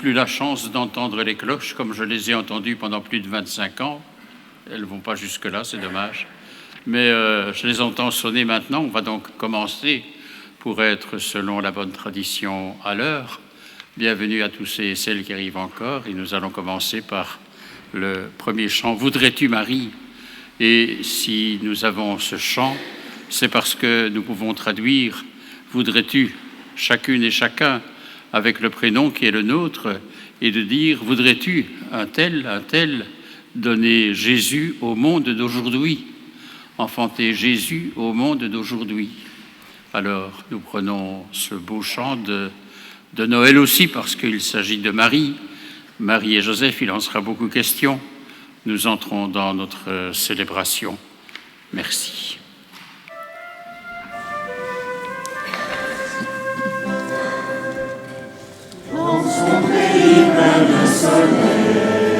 plus la chance d'entendre les cloches comme je les ai entendues pendant plus de 25 ans. Elles ne vont pas jusque-là, c'est dommage. Mais je les entends sonner maintenant. On va donc commencer pour être, selon la bonne tradition, à l'heure. Bienvenue à tous ceux et celles qui arrivent encore. Et nous allons commencer par le premier chant « Voudrais-tu, Marie ?» Et si nous avons ce chant, c'est parce que nous pouvons traduire « Voudrais-tu » chacune et chacun avec le prénom qui est le nôtre et de dire « Voudrais-tu un tel donner Jésus au monde d'aujourd'hui, enfanter Jésus au monde d'aujourd'hui ?» Alors nous prenons ce beau chant de Noël aussi parce qu'il s'agit de Marie. Marie et Joseph, il en sera beaucoup question. Nous entrons dans notre célébration. Merci. Dans son pays plein de soleil,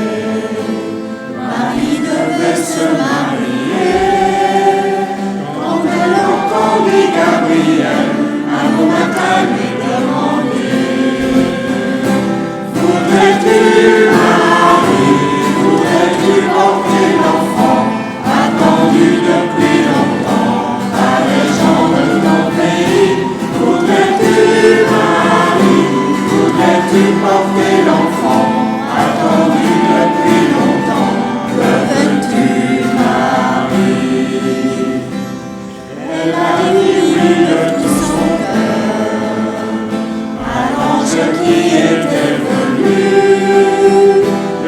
Marie devait se marier. Quand elle entendit Gabriel, un beau matin lui demander: Voudrais-tu, Marie, voudrais-tu porter l'enfant attendu depuis longtemps par les gens de ton pays? Voudrais-tu, Marie, voudrais-tu porter l'enfant attendu depuis longtemps? Le veux-tu, Marie? Elle a dit oui de tout son cœur à l'ange qui était venu,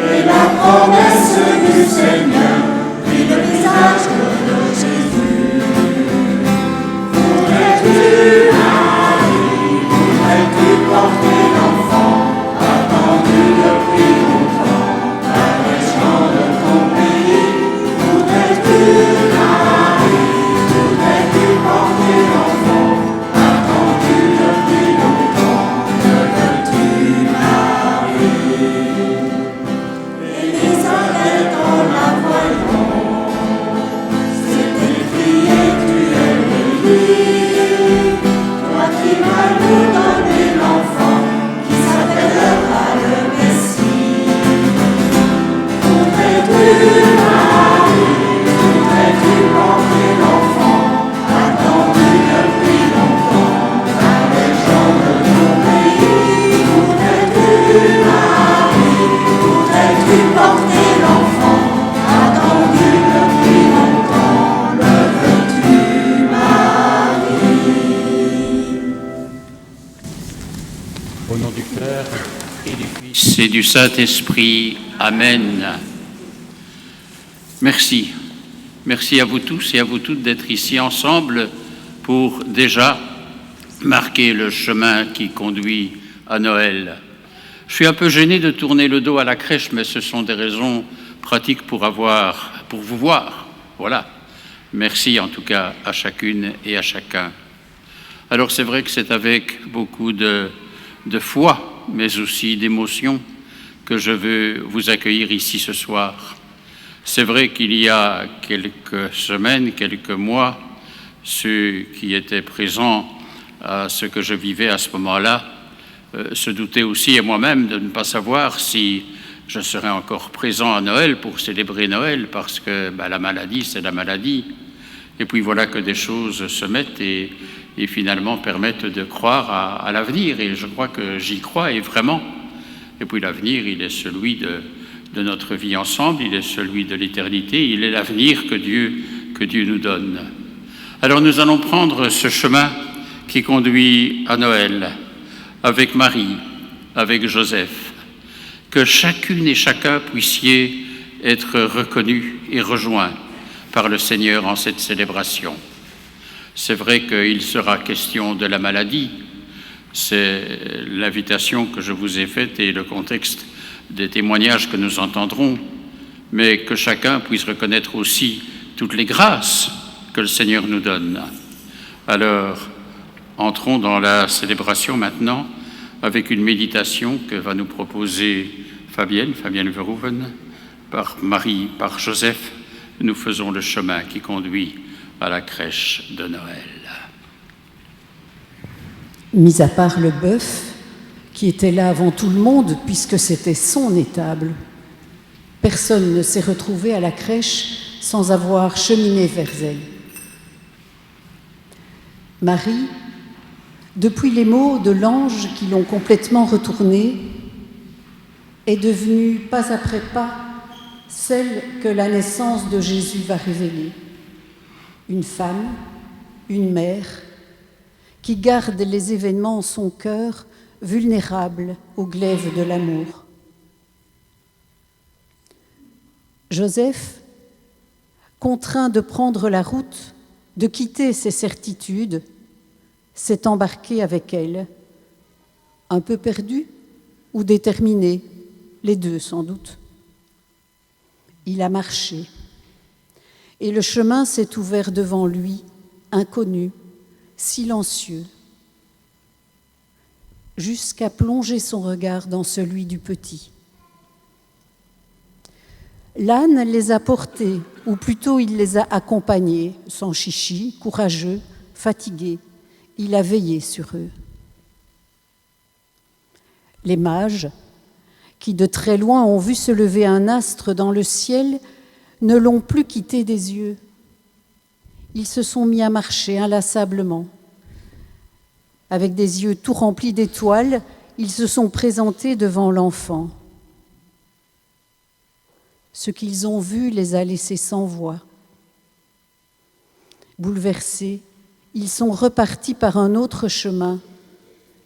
et la promesse du Seigneur prit le visage de Jésus. Voudrais-tu, Marie, voudrais-tu porter l'enfant attendu depuis longtemps par les gens de ton pays? Voudrais-tu, Marie, voudrais-tu porter l'enfant attendu depuis longtemps? Le veux-tu, Marie? Élisabeth, en la voyant, s'est écriée: Tu es bénie, toi qui vas nous donner l'enfant qui s'appellera le Messie. Voudrais-tu, Marie, voudrais-tu porter l'enfant attendu depuis longtemps par les gens de ton pays? Voudrais-tu, Marie, voudrais-tu porter l'enfant attendu depuis longtemps? Le veux-tu, Marie? Au nom du Père et du Fils et du Saint-Esprit. Amen. Merci. Merci à vous tous et à vous toutes d'être ici ensemble pour déjà marquer le chemin qui conduit à Noël. Je suis un peu gêné de tourner le dos à la crèche, mais ce sont des raisons pratiques pour vous voir. Voilà. Merci en tout cas à chacune et à chacun. Alors c'est vrai que c'est avec beaucoup de foi, mais aussi d'émotion, que je veux vous accueillir ici ce soir. C'est vrai qu'il y a quelques semaines, quelques mois, ceux qui étaient présents à ce que je vivais à ce moment-là se doutaient aussi, et moi-même, de ne pas savoir si je serais encore présent à Noël pour célébrer Noël, parce que la maladie, c'est la maladie. Et puis voilà que des choses se mettent et finalement permettent de croire à l'avenir. Et je crois que j'y crois, et vraiment. Et puis l'avenir, il est celui de notre vie ensemble, il est celui de l'éternité, il est l'avenir que Dieu nous donne. Alors nous allons prendre ce chemin qui conduit à Noël, avec Marie, avec Joseph, que chacune et chacun puissiez être reconnus et rejoints par le Seigneur en cette célébration. C'est vrai qu'il sera question de la maladie, c'est l'invitation que je vous ai faite et le contexte des témoignages que nous entendrons, mais que chacun puisse reconnaître aussi toutes les grâces que le Seigneur nous donne. Alors, entrons dans la célébration maintenant avec une méditation que va nous proposer Fabienne Verhoeven, par Marie, par Joseph. Nous faisons le chemin qui conduit à la crèche de Noël. Mis à part le bœuf, qui était là avant tout le monde, puisque c'était son étable. Personne ne s'est retrouvé à la crèche sans avoir cheminé vers elle. Marie, depuis les mots de l'ange qui l'ont complètement retournée, est devenue pas après pas celle que la naissance de Jésus va révéler. Une femme, une mère, qui garde les événements en son cœur, vulnérable au glaive de l'amour. Joseph, contraint de prendre la route, de quitter ses certitudes, s'est embarqué avec elle, un peu perdu ou déterminé, les deux sans doute. Il a marché, et le chemin s'est ouvert devant lui, inconnu, silencieux, jusqu'à plonger son regard dans celui du petit. L'âne les a portés, ou plutôt il les a accompagnés, sans chichi, courageux, fatigués. Il a veillé sur eux. Les mages, qui de très loin ont vu se lever un astre dans le ciel, ne l'ont plus quitté des yeux. Ils se sont mis à marcher inlassablement. Avec des yeux tout remplis d'étoiles, ils se sont présentés devant l'enfant. Ce qu'ils ont vu les a laissés sans voix. Bouleversés, ils sont repartis par un autre chemin,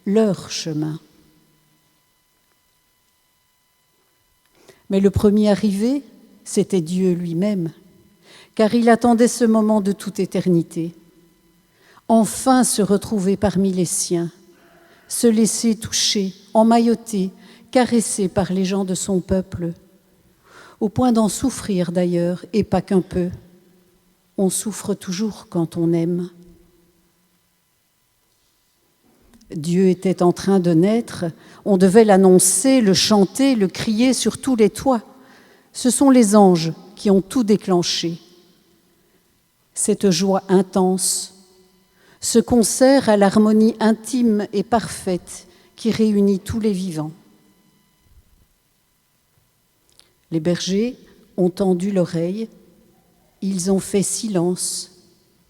leur chemin. Mais le premier arrivé, c'était Dieu lui-même, car il attendait ce moment de toute éternité. Enfin se retrouver parmi les siens, se laisser toucher, emmailloter, caresser par les gens de son peuple, au point d'en souffrir d'ailleurs, et pas qu'un peu. On souffre toujours quand on aime. Dieu était en train de naître, on devait l'annoncer, le chanter, le crier sur tous les toits. Ce sont les anges qui ont tout déclenché. Cette joie intense, ce concert à l'harmonie intime et parfaite qui réunit tous les vivants. Les bergers ont tendu l'oreille, ils ont fait silence,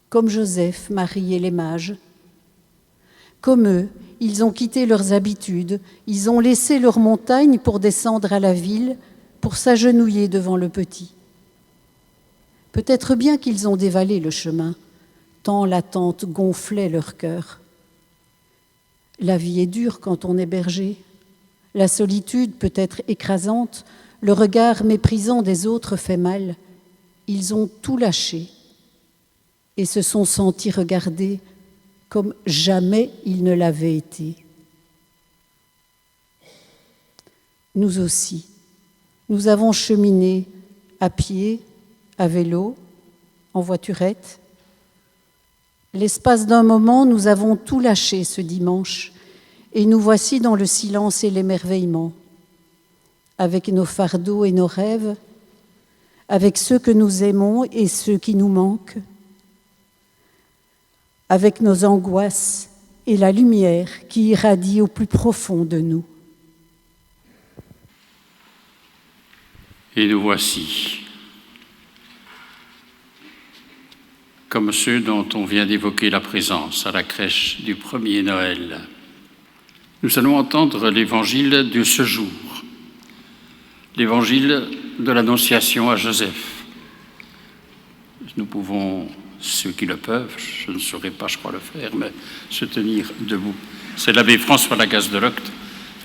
comme Joseph, Marie et les mages. Comme eux, ils ont quitté leurs habitudes, ils ont laissé leur montagne pour descendre à la ville, pour s'agenouiller devant le petit. Peut-être bien qu'ils ont dévalé le chemin, tant l'attente gonflait leur cœur. La vie est dure quand on est berger. La solitude peut être écrasante, le regard méprisant des autres fait mal. Ils ont tout lâché et se sont sentis regardés comme jamais ils ne l'avaient été. Nous aussi, nous avons cheminé à pied, à vélo, en voiturette. L'espace d'un moment, nous avons tout lâché ce dimanche et nous voici dans le silence et l'émerveillement, avec nos fardeaux et nos rêves, avec ceux que nous aimons et ceux qui nous manquent, avec nos angoisses et la lumière qui irradie au plus profond de nous. Et nous voici, comme ceux dont on vient d'évoquer la présence à la crèche du premier Noël. Nous allons entendre l'évangile de ce jour, l'évangile de l'Annonciation à Joseph. Nous pouvons, ceux qui le peuvent, je ne saurais pas, je crois, le faire, mais se tenir debout. C'est l'abbé François Lagasse de Locte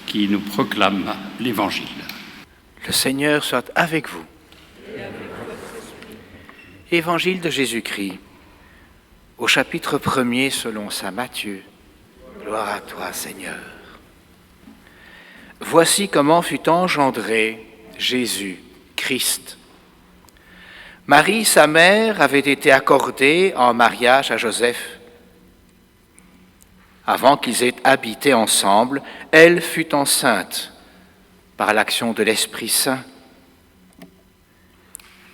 qui nous proclame l'évangile. Le Seigneur soit avec vous. Évangile de Jésus-Christ, au chapitre 1er selon saint Matthieu. Gloire à toi, Seigneur. Voici comment fut engendré Jésus, Christ. Marie, sa mère, avait été accordée en mariage à Joseph. Avant qu'ils aient habité ensemble, elle fut enceinte par l'action de l'Esprit Saint.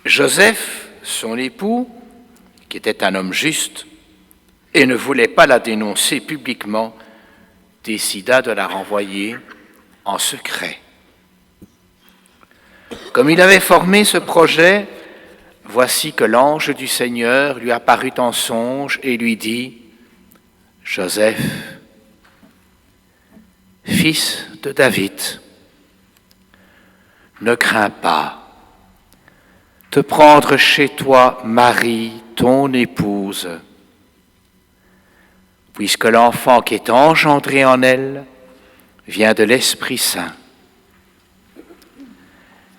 Joseph, son époux, qui était un homme juste et ne voulait pas la dénoncer publiquement, décida de la renvoyer en secret. Comme il avait formé ce projet, voici que l'ange du Seigneur lui apparut en songe et lui dit : « Joseph, fils de David, ne crains pas de prendre chez toi Marie, ton épouse, puisque l'enfant qui est engendré en elle vient de l'Esprit Saint.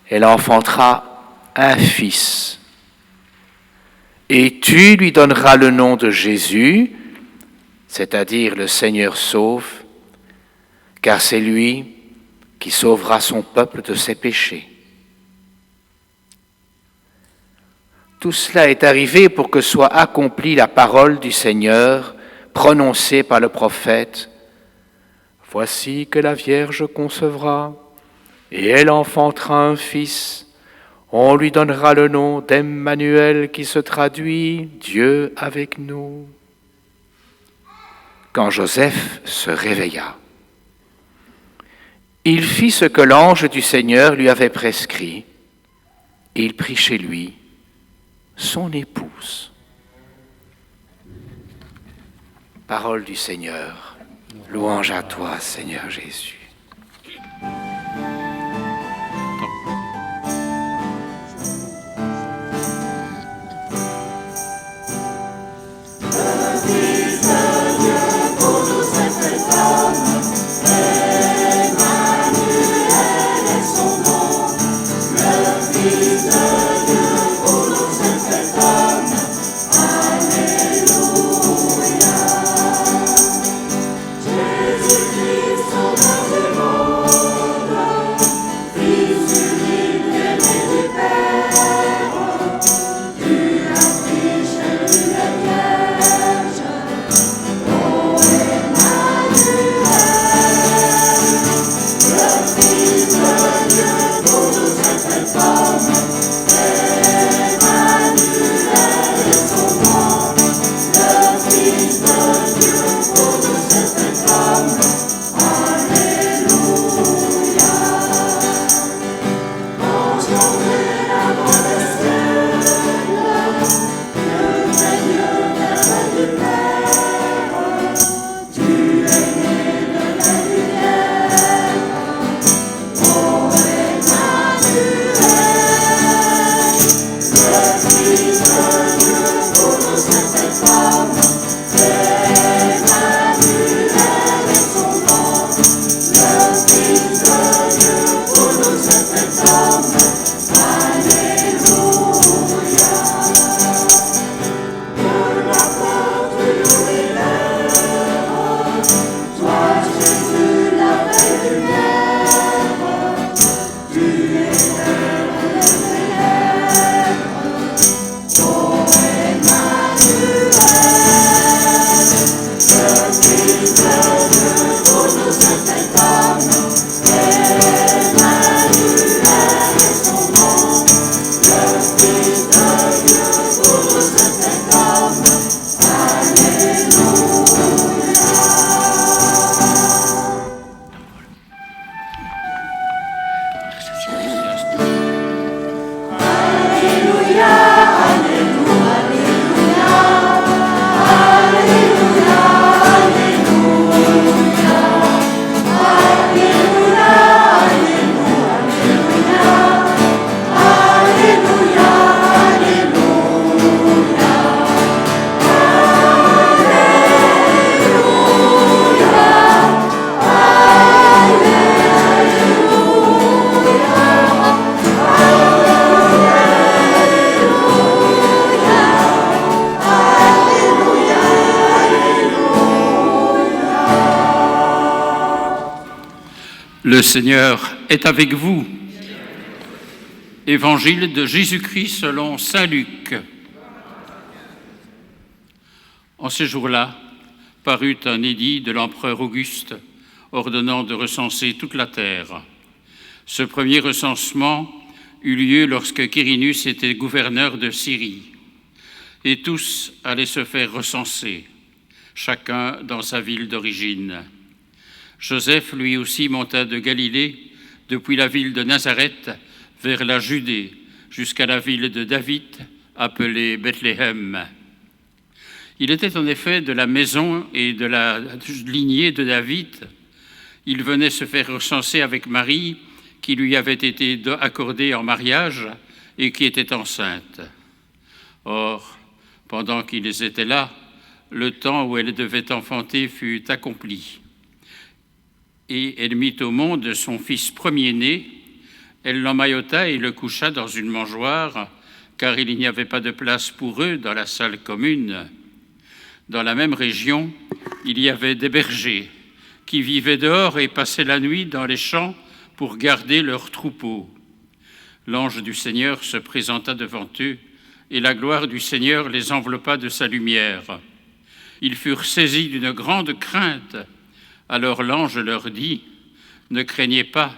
Elle enfantera un fils, et tu lui donneras le nom de Jésus, c'est-à-dire le Seigneur sauve, car c'est lui qui sauvera son peuple de ses péchés. » Tout cela est arrivé pour que soit accomplie la parole du Seigneur prononcée par le prophète. « Voici que la Vierge concevra, et elle enfantera un fils. On lui donnera le nom d'Emmanuel qui se traduit « Dieu avec nous ». Quand Joseph se réveilla, il fit ce que l'ange du Seigneur lui avait prescrit. Il prit chez lui son épouse. Parole du Seigneur. Louange à toi, Seigneur Jésus. Le Seigneur est avec vous. Évangile de Jésus-Christ selon saint Luc. En ce jour-là, parut un édit de l'empereur Auguste ordonnant de recenser toute la terre. Ce premier recensement eut lieu lorsque Quirinus était gouverneur de Syrie, et tous allaient se faire recenser, chacun dans sa ville d'origine. Joseph, lui aussi, monta de Galilée, depuis la ville de Nazareth, vers la Judée, jusqu'à la ville de David, appelée Bethléem. Il était en effet de la maison et de la lignée de David. Il venait se faire recenser avec Marie, qui lui avait été accordée en mariage et qui était enceinte. Or, pendant qu'ils étaient là, le temps où elle devait enfanter fut accompli. Et elle mit au monde son fils premier-né. Elle l'emmaillota et le coucha dans une mangeoire, car il n'y avait pas de place pour eux dans la salle commune. Dans la même région, il y avait des bergers qui vivaient dehors et passaient la nuit dans les champs pour garder leurs troupeaux. L'ange du Seigneur se présenta devant eux, et la gloire du Seigneur les enveloppa de sa lumière. Ils furent saisis d'une grande crainte. Alors l'ange leur dit : « Ne craignez pas,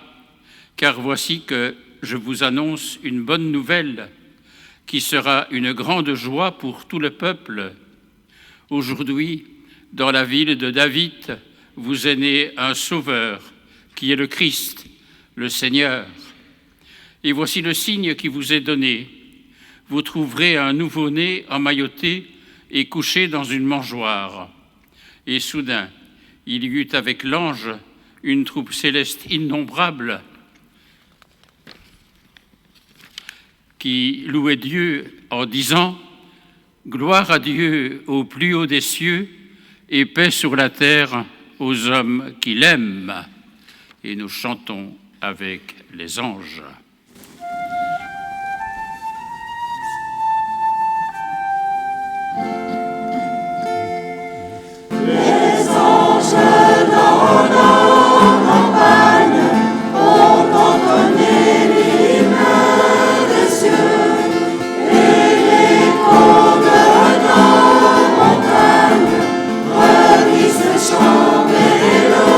car voici que je vous annonce une bonne nouvelle, qui sera une grande joie pour tout le peuple. Aujourd'hui, dans la ville de David, vous est né un Sauveur, qui est le Christ, le Seigneur. Et voici le signe qui vous est donné. Vous trouverez un nouveau-né emmailloté et couché dans une mangeoire. » Et soudain, il y eut avec l'ange une troupe céleste innombrable qui louait Dieu en disant : « Gloire à Dieu au plus haut des cieux et paix sur la terre aux hommes qui l'aiment. » Et nous chantons avec les anges. Les anges dans la campagne ont entonné l'hymne des cieux, et l'écho de nos montagnes revise le chant mélodieux.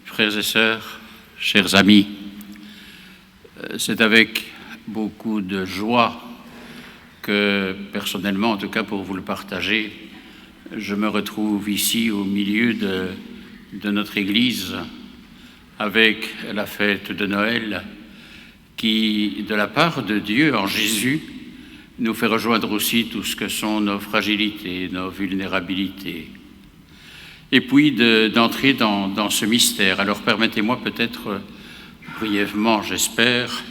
Frères et sœurs, chers amis, c'est avec beaucoup de joie que, personnellement, en tout cas pour vous le partager, je me retrouve ici au milieu de notre Église avec la fête de Noël qui, de la part de Dieu en Jésus, nous fait rejoindre aussi tout ce que sont nos fragilités, nos vulnérabilités. Et puis d'entrer dans ce mystère. Alors permettez-moi peut-être brièvement, j'espère,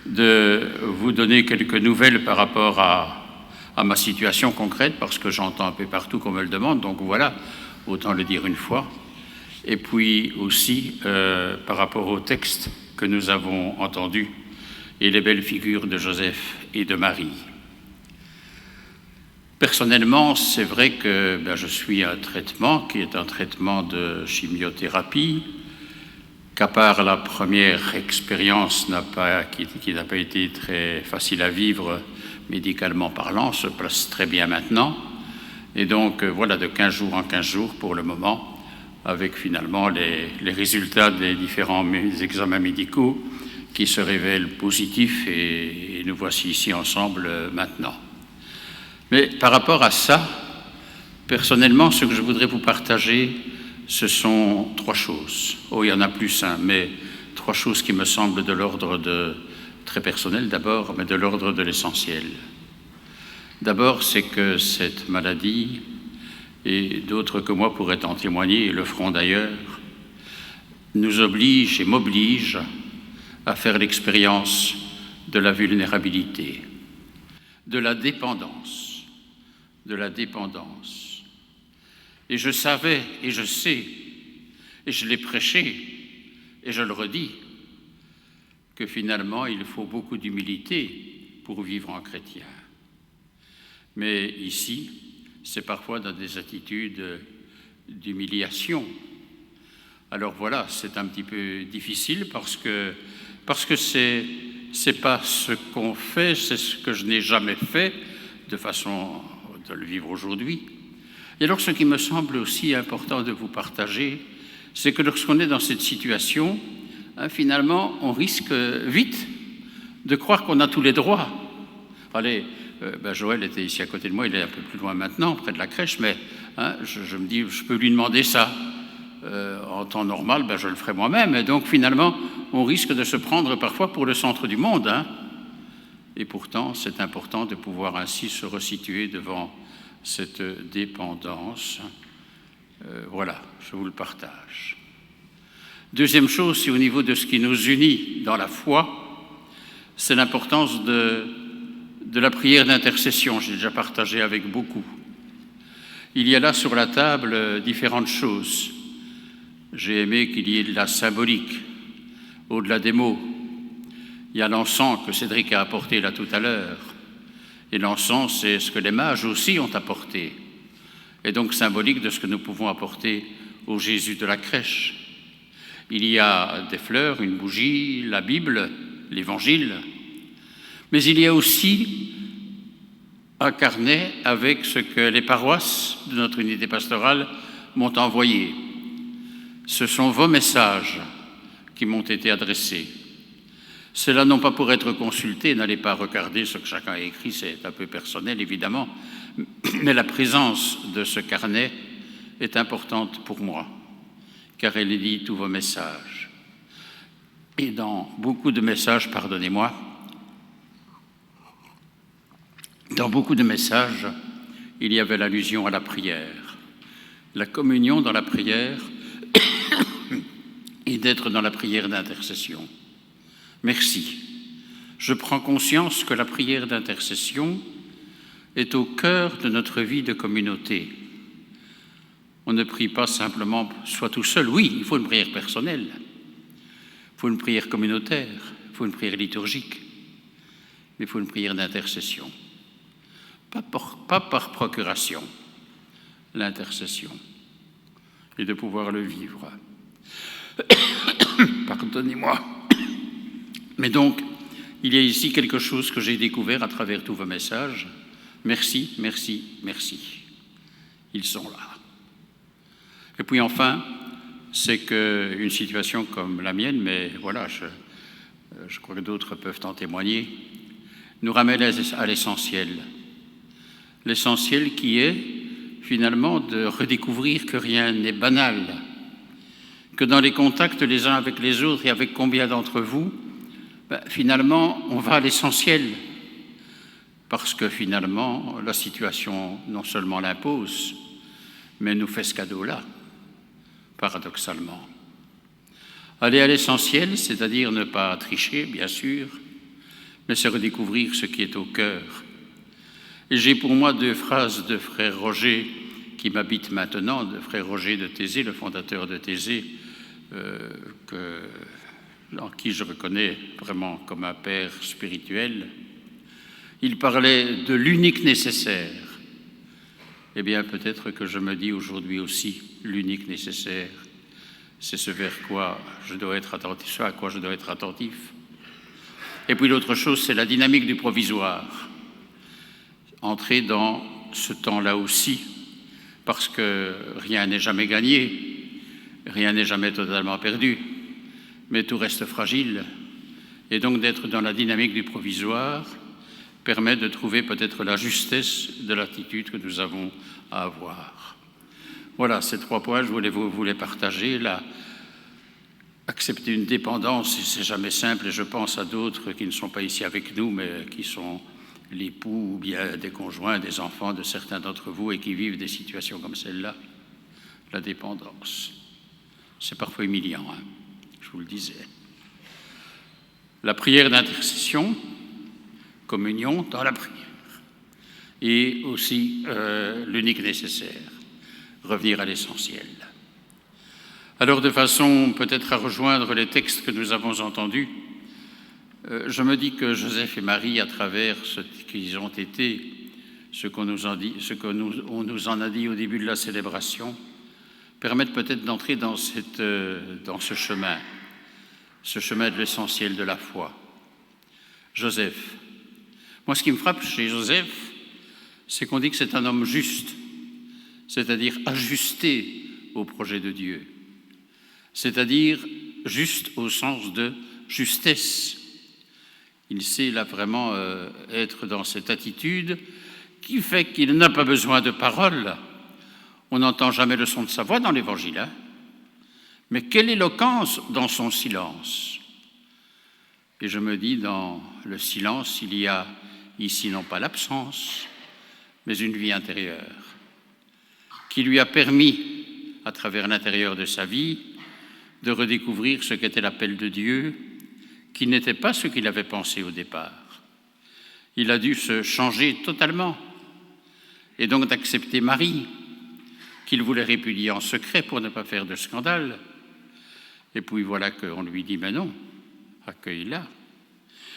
de vous donner quelques nouvelles par rapport à ma situation concrète, parce que j'entends un peu partout qu'on me le demande, donc voilà, autant le dire une fois. Et puis aussi par rapport au texte que nous avons entendu et les belles figures de Joseph et de Marie. Personnellement, c'est vrai que je suis un traitement qui est un traitement de chimiothérapie, qu'à part la première expérience qui n'a pas été très facile à vivre médicalement parlant, se place très bien maintenant. Et donc voilà, de 15 jours en 15 jours pour le moment, avec finalement les résultats des différents examens médicaux qui se révèlent positifs et nous voici ici ensemble maintenant. Mais par rapport à ça, personnellement, ce que je voudrais vous partager, ce sont 3 choses. Oh, il y en a plus, mais 3 choses qui me semblent de l'ordre de très personnel d'abord, mais de l'ordre de l'essentiel. D'abord, c'est que cette maladie, et d'autres que moi pourraient en témoigner et le feront d'ailleurs, nous oblige et m'oblige à faire l'expérience de la vulnérabilité, de la dépendance. Et je savais, et je sais, et je l'ai prêché, et je le redis, que finalement il faut beaucoup d'humilité pour vivre en chrétien. Mais ici, c'est parfois dans des attitudes d'humiliation. Alors voilà, c'est un petit peu difficile parce que c'est pas ce qu'on fait, c'est ce que je n'ai jamais fait de façon de le vivre aujourd'hui. Et alors ce qui me semble aussi important de vous partager, c'est que lorsqu'on est dans cette situation, finalement, on risque vite de croire qu'on a tous les droits. Allez, Joël était ici à côté de moi, il est un peu plus loin maintenant, près de la crèche, mais je me dis, je peux lui demander ça. En temps normal, je le ferai moi-même. Et donc finalement, on risque de se prendre parfois pour le centre du monde. Et pourtant, c'est important de pouvoir ainsi se resituer devant cette dépendance. Voilà, je vous le partage. Deuxième chose, c'est au niveau de ce qui nous unit dans la foi, c'est l'importance de la prière d'intercession. J'ai déjà partagé avec beaucoup. Il y a là sur la table différentes choses. J'ai aimé qu'il y ait de la symbolique, au-delà des mots. Il y a l'encens que Cédric a apporté là tout à l'heure. Et l'encens, c'est ce que les mages aussi ont apporté. Et donc symbolique de ce que nous pouvons apporter au Jésus de la crèche. Il y a des fleurs, une bougie, la Bible, l'Évangile. Mais il y a aussi un carnet avec ce que les paroisses de notre unité pastorale m'ont envoyé. Ce sont vos messages qui m'ont été adressés. Cela non pas pour être consulté, n'allez pas regarder ce que chacun a écrit, c'est un peu personnel évidemment, mais la présence de ce carnet est importante pour moi, car elle lit tous vos messages. Et dans beaucoup de messages, pardonnez-moi, dans beaucoup de messages, il y avait l'allusion à la prière, la communion dans la prière et d'être dans la prière d'intercession. Merci. Je prends conscience que la prière d'intercession est au cœur de notre vie de communauté. On ne prie pas simplement soit tout seul. Oui, il faut une prière personnelle, il faut une prière communautaire, il faut une prière liturgique, mais il faut une prière d'intercession. Pas par procuration, l'intercession, et de pouvoir le vivre. Pardonnez-moi. Mais donc, il y a ici quelque chose que j'ai découvert à travers tous vos messages. Merci, merci, merci. Ils sont là. Et puis enfin, c'est qu'une situation comme la mienne, mais voilà, je crois que d'autres peuvent en témoigner, nous ramène à l'essentiel. L'essentiel qui est finalement de redécouvrir que rien n'est banal, que dans les contacts les uns avec les autres et avec combien d'entre vous, finalement, on va à l'essentiel. parce que finalement, la situation non seulement l'impose, mais nous fait ce cadeau-là, paradoxalement. Aller à l'essentiel, c'est-à-dire ne pas tricher, bien sûr, mais c'est redécouvrir ce qui est au cœur. Et j'ai pour moi 2 phrases de frère Roger qui m'habitent maintenant, de frère Roger de Thésée, le fondateur de Thésée, en qui je reconnais vraiment comme un père spirituel. Il parlait de l'unique nécessaire. Eh bien, peut-être que je me dis aujourd'hui aussi, l'unique nécessaire, c'est ce vers quoi je dois être attentif, ce à quoi je dois être attentif. Et puis l'autre chose, c'est la dynamique du provisoire. Entrer dans ce temps-là aussi, parce que rien n'est jamais gagné, rien n'est jamais totalement perdu, mais tout reste fragile. Et donc d'être dans la dynamique du provisoire permet de trouver peut-être la justesse de l'attitude que nous avons à avoir. Voilà, ces 3 points, je voulais vous les partager. Là, accepter une dépendance, c'est jamais simple, et je pense à d'autres qui ne sont pas ici avec nous, mais qui sont l'époux ou bien des conjoints, des enfants de certains d'entre vous et qui vivent des situations comme celle-là. La dépendance, c'est parfois humiliant, hein, je vous le disais. La prière d'intercession, communion dans la prière, et aussi l'unique nécessaire, revenir à l'essentiel. Alors, de façon peut-être à rejoindre les textes que nous avons entendus, je me dis que Joseph et Marie, à travers ce qu'ils ont été, ce qu'on nous en dit, on nous en a dit au début de la célébration, permettent peut-être d'entrer dans ce chemin de l'essentiel de la foi. Joseph. Moi, ce qui me frappe chez Joseph, c'est qu'on dit que c'est un homme juste, c'est-à-dire ajusté au projet de Dieu, c'est-à-dire juste au sens de justesse. Il sait là vraiment être dans cette attitude qui fait qu'il n'a pas besoin de paroles. On n'entend jamais le son de sa voix dans l'Évangile, hein, mais quelle éloquence dans son silence. Et je me dis, dans le silence, il y a ici non pas l'absence, mais une vie intérieure qui lui a permis, à travers l'intérieur de sa vie, de redécouvrir ce qu'était l'appel de Dieu, qui n'était pas ce qu'il avait pensé au départ. Il a dû se changer totalement, et donc d'accepter Marie, qu'il voulait répudier en secret pour ne pas faire de scandale. Et puis voilà qu'on lui dit, mais non, accueille-la.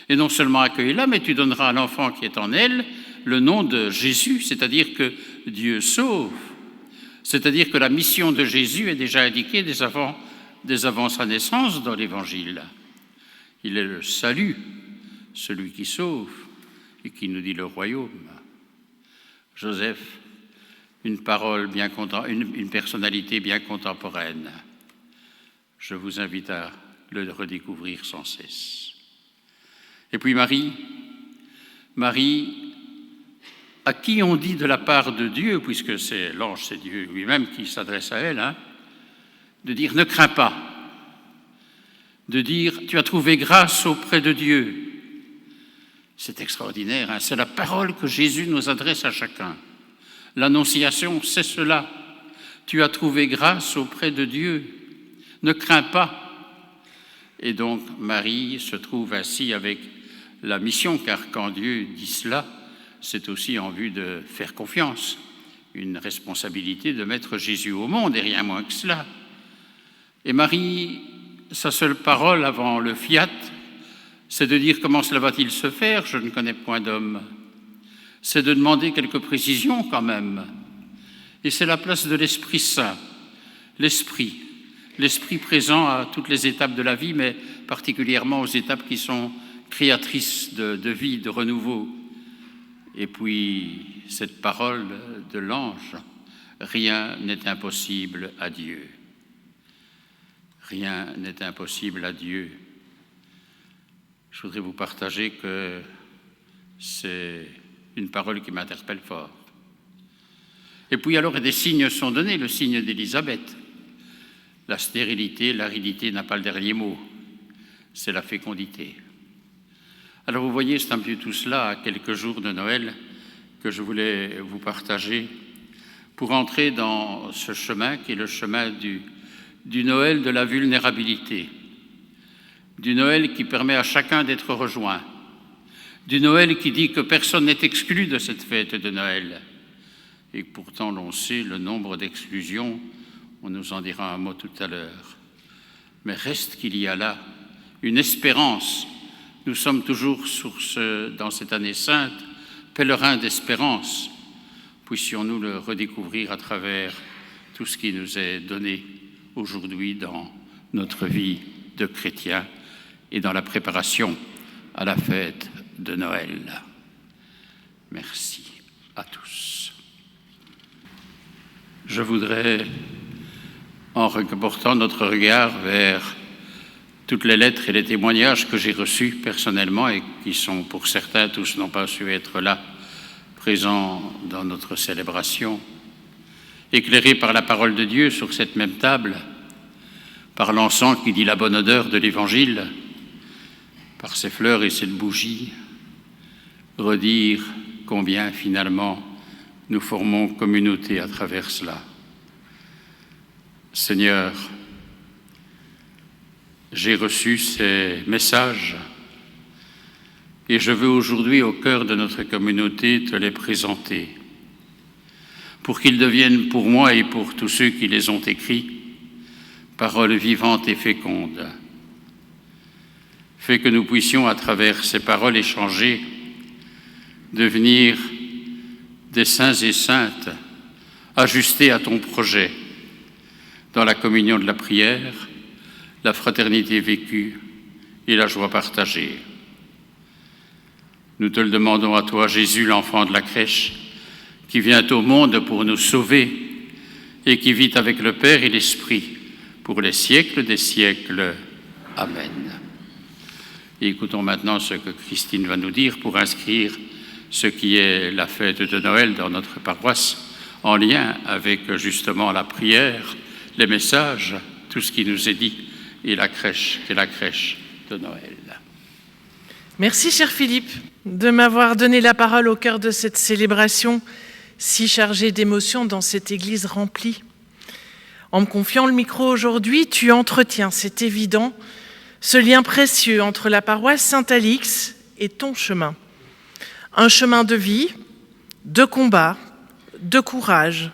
Et non seulement accueille-la, mais tu donneras à l'enfant qui est en elle le nom de Jésus, c'est-à-dire que Dieu sauve. C'est-à-dire que la mission de Jésus est déjà indiquée dès avant sa naissance dans l'Évangile. Il est le salut, celui qui sauve et qui nous dit le royaume. Joseph, une personnalité bien contemporaine. Je vous invite à le redécouvrir sans cesse. Et puis Marie, à qui on dit de la part de Dieu, puisque c'est l'ange, c'est Dieu lui-même qui s'adresse à elle, hein, de dire « ne crains pas », de dire « tu as trouvé grâce auprès de Dieu ». C'est extraordinaire, hein, c'est la parole que Jésus nous adresse à chacun. L'annonciation, c'est cela. Tu as trouvé grâce auprès de Dieu. Ne crains pas. Et donc, Marie se trouve ainsi avec la mission, car quand Dieu dit cela, c'est aussi en vue de faire confiance, une responsabilité de mettre Jésus au monde, et rien moins que cela. Et Marie, sa seule parole avant le fiat, c'est de dire comment cela va-t-il se faire, je ne connais point d'homme. C'est de demander quelques précisions quand même. Et c'est la place de l'Esprit Saint, l'Esprit présent à toutes les étapes de la vie, mais particulièrement aux étapes qui sont créatrices de vie, de renouveau. Et puis, cette parole de l'ange, rien n'est impossible à Dieu. Rien n'est impossible à Dieu. Je voudrais vous partager que c'est une parole qui m'interpelle fort. Et puis alors, des signes sont donnés, le signe d'Élisabeth. La stérilité, l'aridité n'a pas le dernier mot, c'est la fécondité. Alors vous voyez, c'est un peu tout cela à quelques jours de Noël que je voulais vous partager pour entrer dans ce chemin qui est le chemin du Noël de la vulnérabilité, du Noël qui permet à chacun d'être rejoint, du Noël qui dit que personne n'est exclu de cette fête de Noël. Et pourtant, l'on sait le nombre d'exclusions, on nous en dira un mot tout à l'heure. Mais reste qu'il y a là une espérance. Nous sommes toujours dans cette année sainte, pèlerins d'espérance. Puissions-nous le redécouvrir à travers tout ce qui nous est donné aujourd'hui dans notre vie de chrétiens et dans la préparation à la fête de Noël. Merci à tous. Je voudrais, en reportant notre regard vers toutes les lettres et les témoignages que j'ai reçus personnellement et qui sont pour certains, tous n'ont pas su être là, présents dans notre célébration, éclairés par la parole de Dieu sur cette même table, par l'encens qui dit la bonne odeur de l'Évangile, par ces fleurs et cette bougie, redire combien finalement nous formons communauté à travers cela. Seigneur, j'ai reçu ces messages et je veux aujourd'hui au cœur de notre communauté te les présenter pour qu'ils deviennent pour moi et pour tous ceux qui les ont écrits paroles vivantes et fécondes. Fais que nous puissions à travers ces paroles échangées devenir des saints et saintes ajustés à ton projet dans la communion de la prière, la fraternité vécue et la joie partagée. Nous te le demandons à toi, Jésus, l'enfant de la crèche, qui vient au monde pour nous sauver et qui vit avec le Père et l'Esprit pour les siècles des siècles. Amen. Et écoutons maintenant ce que Christine va nous dire pour inscrire ce qui est la fête de Noël dans notre paroisse, en lien avec justement la prière, les messages, tout ce qui nous est dit, et la crèche, qui est la crèche de Noël. Merci, cher Philippe, de m'avoir donné la parole au cœur de cette célébration si chargée d'émotions dans cette église remplie. En me confiant le micro aujourd'hui, tu entretiens, c'est évident, ce lien précieux entre la paroisse Saint-Alix et ton chemin. Un chemin de vie, de combat, de courage,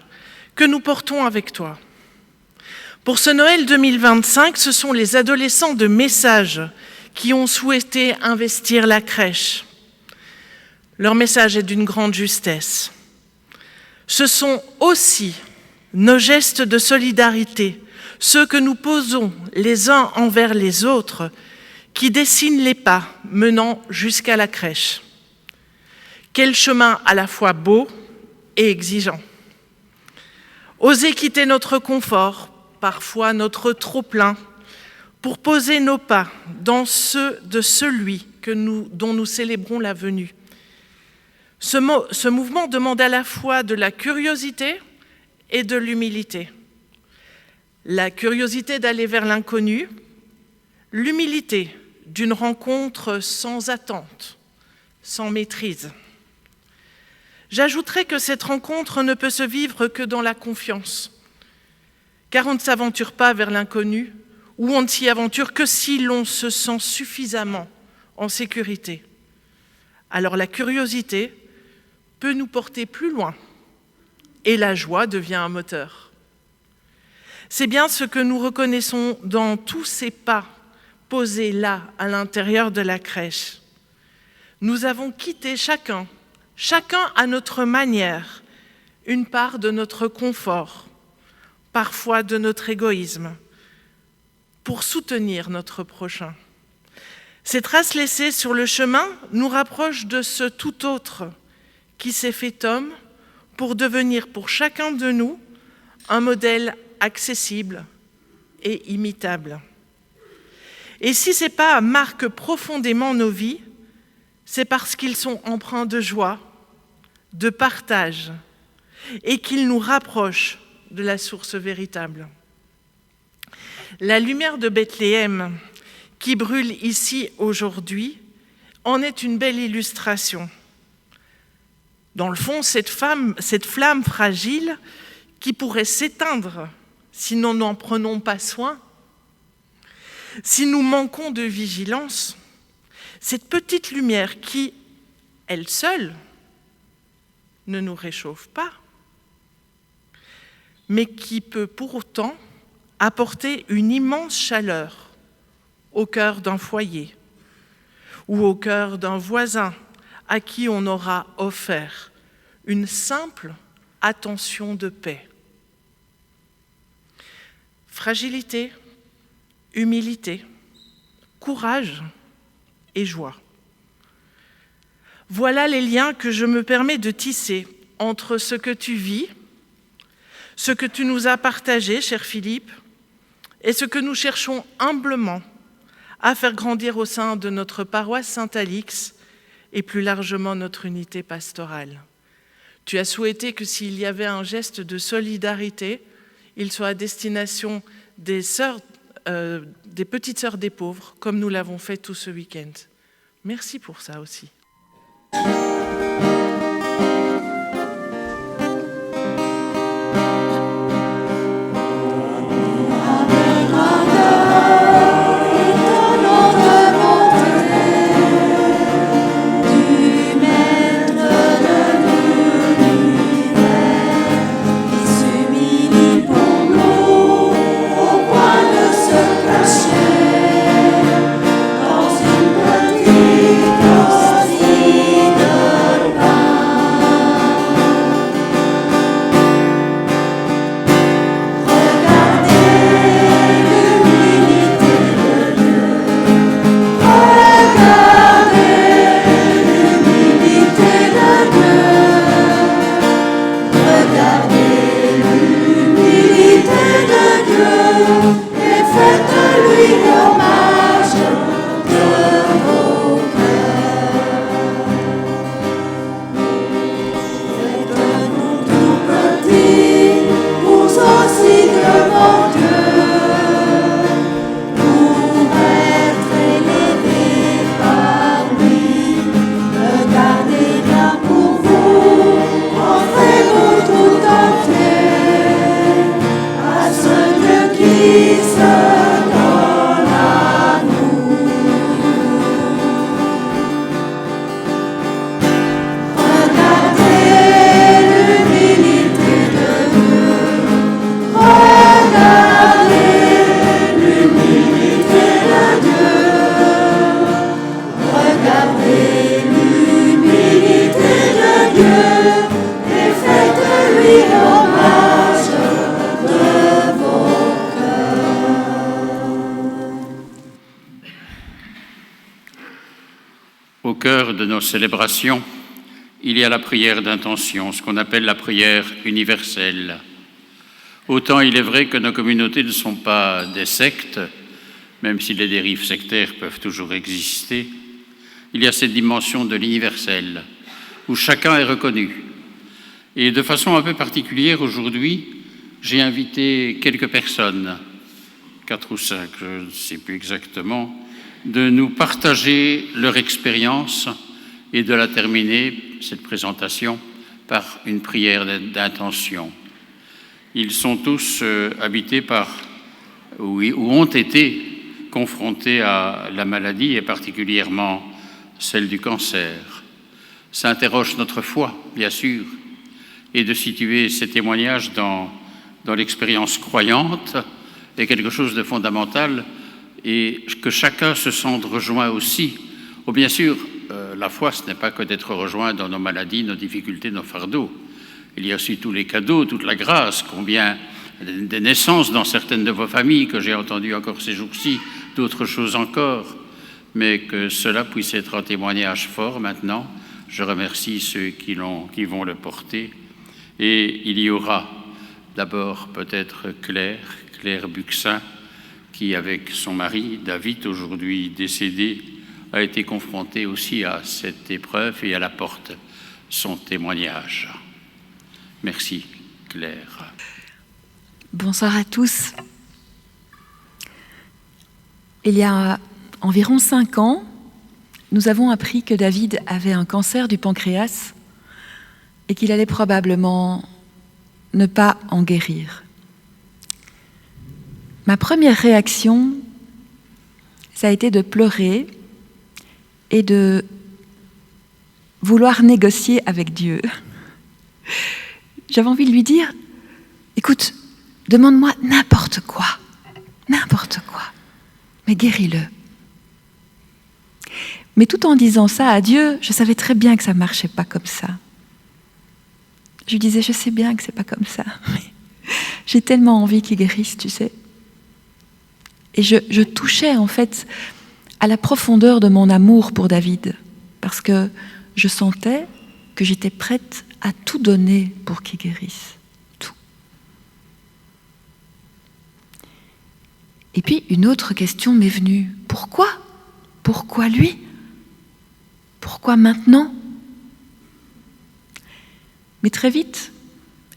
que nous portons avec toi. Pour ce Noël 2025, ce sont les adolescents de Messages qui ont souhaité investir la crèche. Leur message est d'une grande justesse. Ce sont aussi nos gestes de solidarité, ceux que nous posons les uns envers les autres, qui dessinent les pas menant jusqu'à la crèche. Quel chemin à la fois beau et exigeant. Oser quitter notre confort, parfois notre trop-plein, pour poser nos pas dans ceux de celui dont nous célébrons la venue. Ce mouvement demande à la fois de la curiosité et de l'humilité. La curiosité d'aller vers l'inconnu, l'humilité d'une rencontre sans attente, sans maîtrise. J'ajouterai que cette rencontre ne peut se vivre que dans la confiance, car on ne s'aventure pas vers l'inconnu, ou on ne s'y aventure que si l'on se sent suffisamment en sécurité. Alors la curiosité peut nous porter plus loin, et la joie devient un moteur. C'est bien ce que nous reconnaissons dans tous ces pas posés là, à l'intérieur de la crèche. Nous avons quitté chacun à notre manière, une part de notre confort, parfois de notre égoïsme, pour soutenir notre prochain. Ces traces laissées sur le chemin nous rapprochent de ce tout autre qui s'est fait homme pour devenir pour chacun de nous un modèle accessible et imitable. Et si ces pas marquent profondément nos vies, c'est parce qu'ils sont empreints de joie, de partage, et qu'ils nous rapprochent de la source véritable. La lumière de Bethléem qui brûle ici aujourd'hui en est une belle illustration. Dans le fond, cette flamme fragile qui pourrait s'éteindre si nous n'en prenons pas soin, si nous manquons de vigilance, cette petite lumière qui, elle seule, ne nous réchauffe pas, mais qui peut pour autant apporter une immense chaleur au cœur d'un foyer ou au cœur d'un voisin à qui on aura offert une simple attention de paix. Fragilité, humilité, courage et joie. Voilà les liens que je me permets de tisser entre ce que tu vis, ce que tu nous as partagé, cher Philippe, et ce que nous cherchons humblement à faire grandir au sein de notre paroisse Saint-Alix et plus largement notre unité pastorale. Tu as souhaité que s'il y avait un geste de solidarité, il soit à destination des petites sœurs des pauvres, comme nous l'avons fait tout ce week-end. Merci pour ça aussi. Au cœur de nos célébrations, il y a la prière d'intention, ce qu'on appelle la prière universelle. Autant il est vrai que nos communautés ne sont pas des sectes, même si les dérives sectaires peuvent toujours exister, il y a cette dimension de l'universel, où chacun est reconnu. Et de façon un peu particulière, aujourd'hui, j'ai invité quelques personnes, 4 ou 5, je ne sais plus exactement, de nous partager leur expérience et de la terminer, cette présentation, par une prière d'intention. Ils sont tous habités par, ou ont été confrontés à la maladie, et particulièrement celle du cancer. Ça interroge notre foi, bien sûr, et de situer ces témoignages dans l'expérience croyante est quelque chose de fondamental, et que chacun se sente rejoint aussi. Oh, bien sûr, la foi, ce n'est pas que d'être rejoint dans nos maladies, nos difficultés, nos fardeaux. Il y a aussi tous les cadeaux, toute la grâce, combien des naissances dans certaines de vos familles, que j'ai entendues encore ces jours-ci, d'autres choses encore, mais que cela puisse être un témoignage fort maintenant. Je remercie ceux qui vont le porter. Et il y aura d'abord peut-être Claire Buxin, qui, avec son mari, David, aujourd'hui décédé, a été confronté aussi à cette épreuve et elle apporte son témoignage. Merci, Claire. Bonsoir à tous. Il y a environ 5 ans, nous avons appris que David avait un cancer du pancréas et qu'il allait probablement ne pas en guérir. Ma première réaction, ça a été de pleurer et de vouloir négocier avec Dieu. J'avais envie de lui dire, écoute, demande-moi n'importe quoi, mais guéris-le. Mais tout en disant ça à Dieu, je savais très bien que ça ne marchait pas comme ça. Je lui disais, je sais bien que c'est pas comme ça, mais j'ai tellement envie qu'il guérisse, tu sais. Et je touchais en fait à la profondeur de mon amour pour David, parce que je sentais que j'étais prête à tout donner pour qu'il guérisse, tout. Et puis une autre question m'est venue, pourquoi ? Pourquoi lui ? Pourquoi maintenant ? Mais très vite,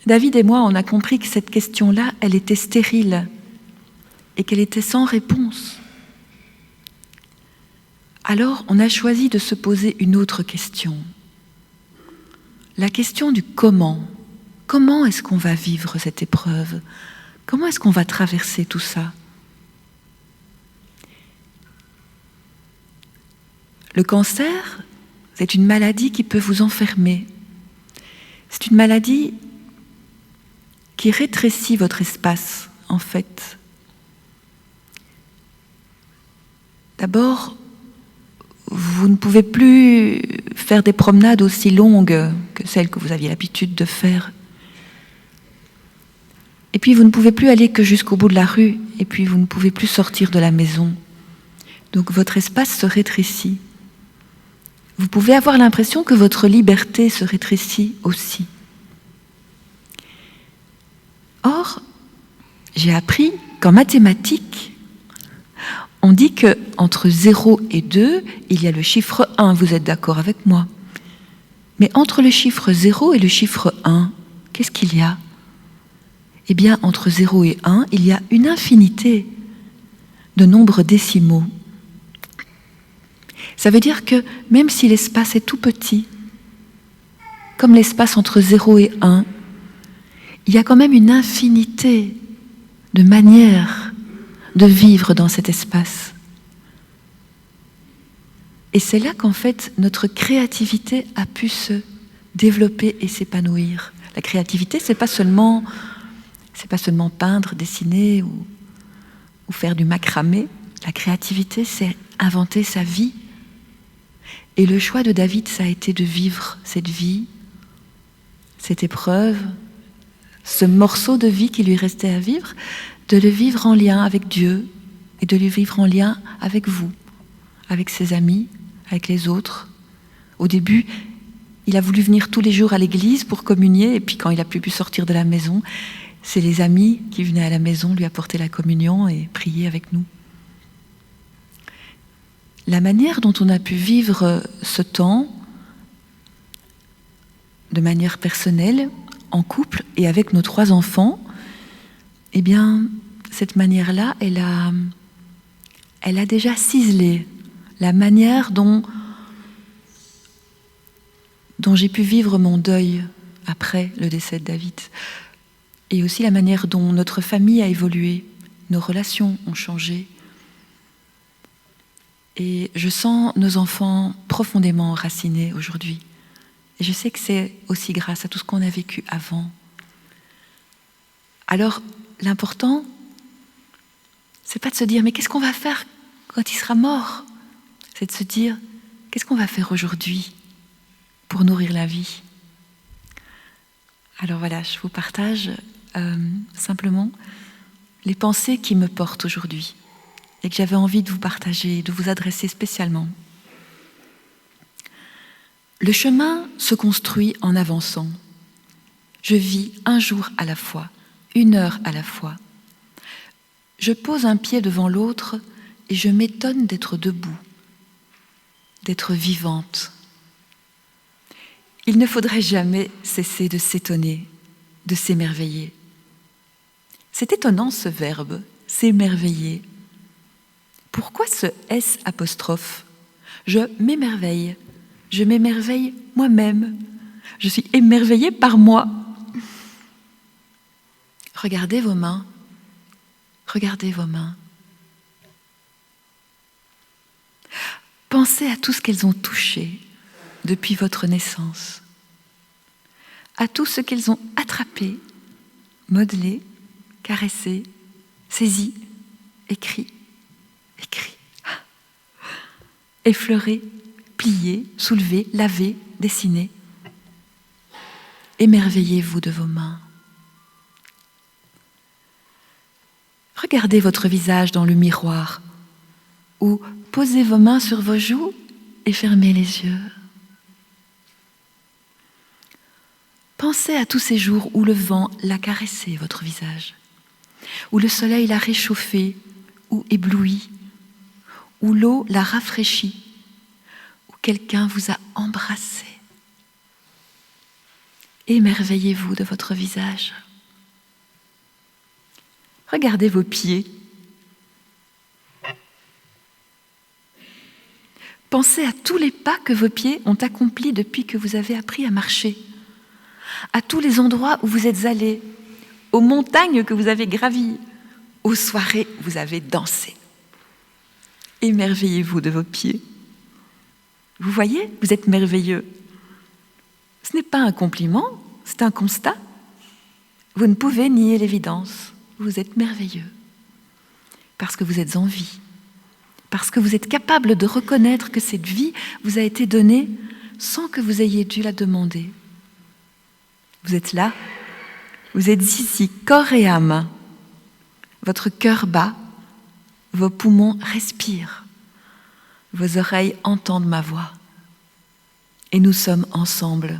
David et moi, on a compris que cette question-là, elle était stérile et qu'elle était sans réponse. Alors, on a choisi de se poser une autre question. La question du comment. Comment est-ce qu'on va vivre cette épreuve ? Comment est-ce qu'on va traverser tout ça ? Le cancer, c'est une maladie qui peut vous enfermer. C'est une maladie qui rétrécit votre espace, en fait. D'abord, vous ne pouvez plus faire des promenades aussi longues que celles que vous aviez l'habitude de faire. Et puis, vous ne pouvez plus aller que jusqu'au bout de la rue, et puis vous ne pouvez plus sortir de la maison. Donc, votre espace se rétrécit. Vous pouvez avoir l'impression que votre liberté se rétrécit aussi. Or, j'ai appris qu'en mathématiques, on dit qu'entre 0 et 2, il y a le chiffre 1, vous êtes d'accord avec moi ? Mais entre le chiffre 0 et le chiffre 1, qu'est-ce qu'il y a ? Eh bien, entre 0 et 1, il y a une infinité de nombres décimaux. Ça veut dire que même si l'espace est tout petit, comme l'espace entre 0 et 1, il y a quand même une infinité de manières de vivre dans cet espace. Et c'est là qu'en fait, notre créativité a pu se développer et s'épanouir. La créativité, c'est pas seulement peindre, dessiner ou faire du macramé. La créativité, c'est inventer sa vie. Et le choix de David, ça a été de vivre cette vie, cette épreuve, ce morceau de vie qui lui restait à vivre, de le vivre en lien avec Dieu et de le vivre en lien avec vous, avec ses amis, avec les autres. Au début, il a voulu venir tous les jours à l'église pour communier, et puis quand il n'a plus pu sortir de la maison, c'est les amis qui venaient à la maison lui apporter la communion et prier avec nous. La manière dont on a pu vivre ce temps, de manière personnelle, en couple et avec nos 3 enfants, eh bien, cette manière-là, elle a déjà ciselé la manière dont j'ai pu vivre mon deuil après le décès de David, et aussi la manière dont notre famille a évolué, nos relations ont changé. Et je sens nos enfants profondément enracinés aujourd'hui. Et je sais que c'est aussi grâce à tout ce qu'on a vécu avant. Alors, l'important, c'est pas de se dire « mais qu'est-ce qu'on va faire quand il sera mort ?» C'est de se dire « qu'est-ce qu'on va faire aujourd'hui pour nourrir la vie ?» Alors voilà, je vous partage simplement les pensées qui me portent aujourd'hui et que j'avais envie de vous partager, de vous adresser spécialement. Le chemin se construit en avançant. Je vis un jour à la fois, 1 heure à la fois. Je pose un pied devant l'autre et je m'étonne d'être debout, d'être vivante. Il ne faudrait jamais cesser de s'étonner, de s'émerveiller. C'est étonnant ce verbe, s'émerveiller. Pourquoi ce S'? Je m'émerveille moi-même. Je suis émerveillée par moi. Regardez vos mains. Regardez vos mains. Pensez à tout ce qu'elles ont touché depuis votre naissance, à tout ce qu'elles ont attrapé, modelé, caressé, saisi, écrit, effleuré, plié, soulevé, lavé, dessiné. Émerveillez-vous de vos mains. Regardez votre visage dans le miroir ou posez vos mains sur vos joues et fermez les yeux. Pensez à tous ces jours où le vent l'a caressé, votre visage, où le soleil l'a réchauffé ou ébloui, où l'eau l'a rafraîchi, où quelqu'un vous a embrassé. Émerveillez-vous de votre visage. Regardez vos pieds. Pensez à tous les pas que vos pieds ont accomplis depuis que vous avez appris à marcher, à tous les endroits où vous êtes allés, aux montagnes que vous avez gravies, aux soirées où vous avez dansé. Émerveillez-vous de vos pieds. Vous voyez, vous êtes merveilleux. Ce n'est pas un compliment, c'est un constat. Vous ne pouvez nier l'évidence. Vous êtes merveilleux. Parce que vous êtes en vie. Parce que vous êtes capable de reconnaître que cette vie vous a été donnée sans que vous ayez dû la demander. Vous êtes là, vous êtes ici, corps et âme. Votre cœur bat, vos poumons respirent, vos oreilles entendent ma voix. Et nous sommes ensemble,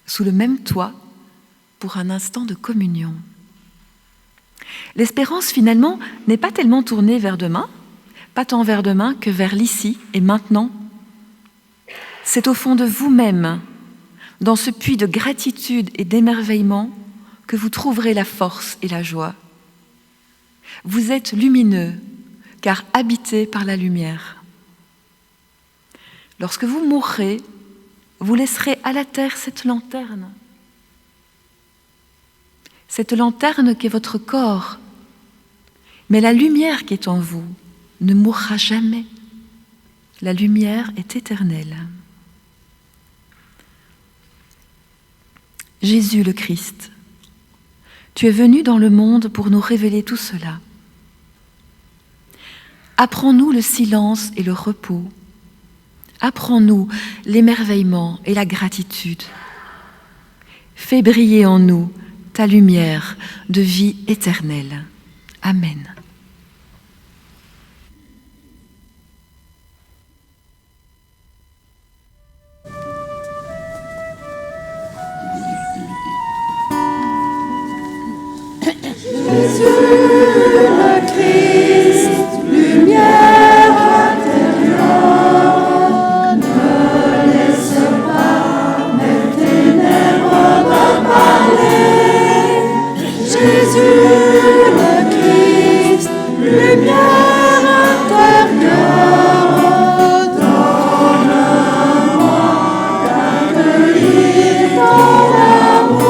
sous le même toit, pour un instant de communion. L'espérance, finalement, n'est pas tellement tournée vers demain, pas tant vers demain que vers l'ici et maintenant. C'est au fond de vous-même, dans ce puits de gratitude et d'émerveillement, que vous trouverez la force et la joie. Vous êtes lumineux, car habité par la lumière. Lorsque vous mourrez, vous laisserez à la terre cette lanterne qu'est votre corps. Mais la lumière qui est en vous ne mourra jamais. La lumière est éternelle. Jésus le Christ, tu es venu dans le monde pour nous révéler tout cela. Apprends-nous le silence et le repos. Apprends-nous l'émerveillement et la gratitude. Fais briller en nous ta lumière de vie éternelle. Amen. Jésus le Christ, lumière intérieure, ne laisse pas mes ténèbres me parler. Jésus le Christ, lumière intérieure, donne-moi d'accueillir ton amour.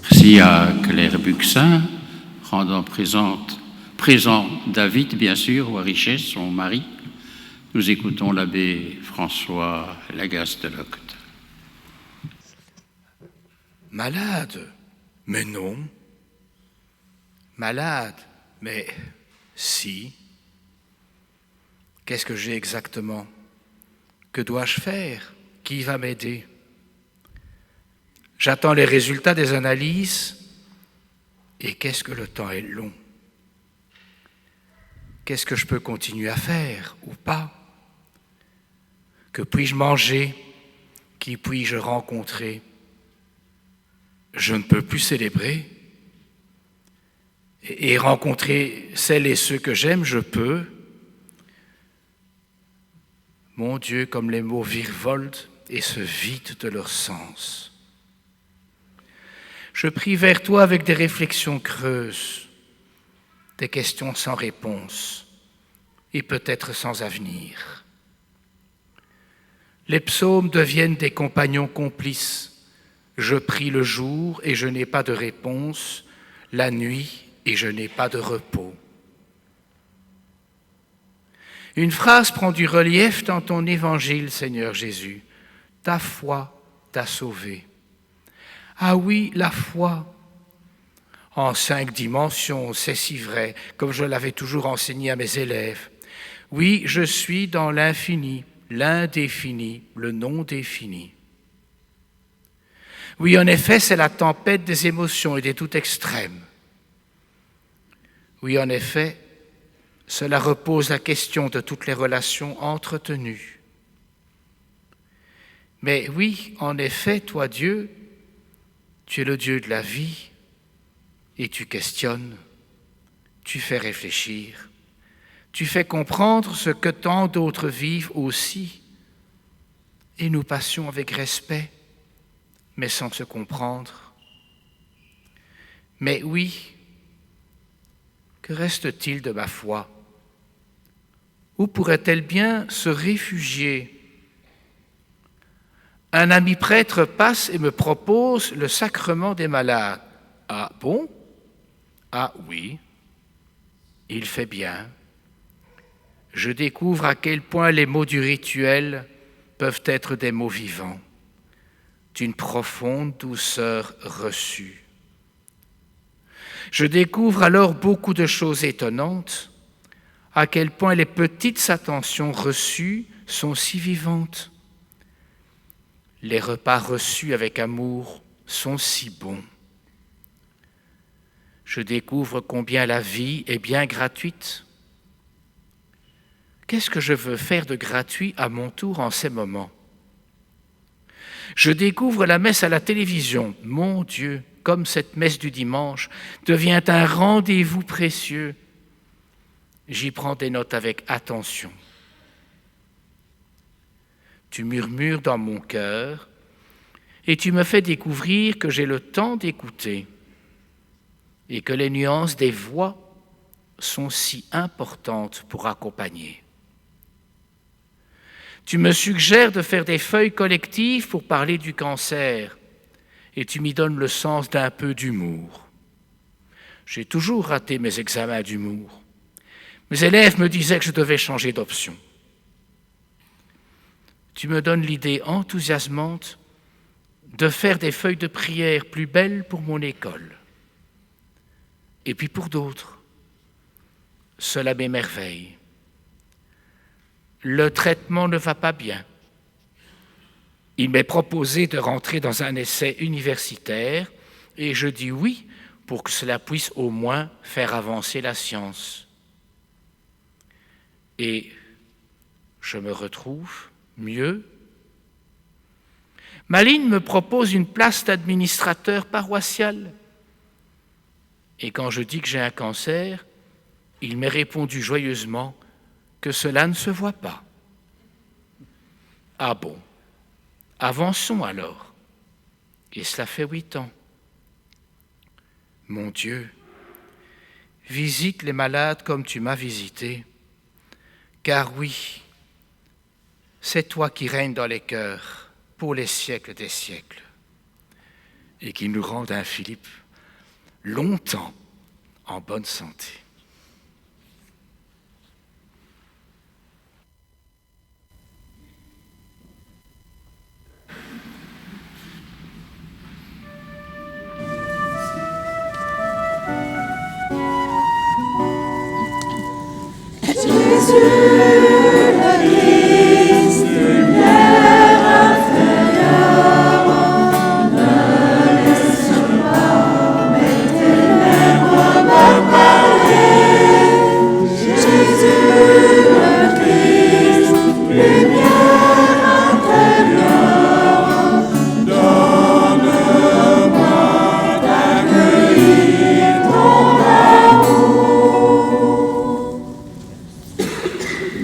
Merci à Claire Buxin, rendant présent David, bien sûr, ou à Richesse, son mari. Nous écoutons l'abbé François Lagasse de Locte. Malade? Mais non. Malade? Mais si. Qu'est-ce que j'ai exactement? Que dois-je faire? Qui va m'aider? J'attends les résultats des analyses. Et qu'est-ce que le temps est long? Qu'est-ce que je peux continuer à faire ou pas? Que puis-je manger? Qui puis-je rencontrer? Je ne peux plus célébrer. Et rencontrer celles et ceux que j'aime, je peux. Mon Dieu, comme les mots virevoltent et se vident de leur sens. Je prie vers toi avec des réflexions creuses, des questions sans réponse et peut-être sans avenir. Les psaumes deviennent des compagnons complices. Je prie le jour et je n'ai pas de réponse, la nuit et je n'ai pas de repos. Une phrase prend du relief dans ton évangile, Seigneur Jésus. Ta foi t'a sauvé. Ah oui, la foi. En 5 dimensions, c'est si vrai, comme je l'avais toujours enseigné à mes élèves. Oui, je suis dans l'infini, l'indéfini, le non défini. Oui, en effet, c'est la tempête des émotions et des doutes extrêmes. Oui, en effet, cela repose la question de toutes les relations entretenues. Mais oui, en effet, toi, Dieu, tu es le Dieu de la vie et tu questionnes, tu fais réfléchir, tu fais comprendre ce que tant d'autres vivent aussi et nous passions avec respect, mais sans se comprendre. Mais oui, que reste-t-il de ma foi? Où pourrait-elle bien se réfugier? Un ami prêtre passe et me propose le sacrement des malades. Ah bon? Ah oui, il fait bien. Je découvre à quel point les mots du rituel peuvent être des mots vivants, d'une profonde douceur reçue. Je découvre alors beaucoup de choses étonnantes, à quel point les petites attentions reçues sont si vivantes. Les repas reçus avec amour sont si bons. Je découvre combien la vie est bien gratuite. Qu'est-ce que je veux faire de gratuit à mon tour en ces moments? Je découvre la messe à la télévision. Mon Dieu, comme cette messe du dimanche devient un rendez-vous précieux. J'y prends des notes avec attention. Tu murmures dans mon cœur et tu me fais découvrir que j'ai le temps d'écouter et que les nuances des voix sont si importantes pour accompagner. Tu me suggères de faire des feuilles collectives pour parler du cancer et tu m'y donnes le sens d'un peu d'humour. J'ai toujours raté mes examens d'humour. Mes élèves me disaient que je devais changer d'option. Tu me donnes l'idée enthousiasmante de faire des feuilles de prière plus belles pour mon école. Et puis pour d'autres, cela m'émerveille. Le traitement ne va pas bien. Il m'est proposé de rentrer dans un essai universitaire et je dis oui pour que cela puisse au moins faire avancer la science. Et je me retrouve mieux. Maline me propose une place d'administrateur paroissial. Et quand je dis que j'ai un cancer, il m'est répondu joyeusement que cela ne se voit pas. Ah bon, avançons alors. Et cela fait 8 ans. Mon Dieu, visite les malades comme tu m'as visité, car oui, c'est toi qui règnes dans les cœurs pour les siècles des siècles, et qui nous rende un Philippe longtemps en bonne santé.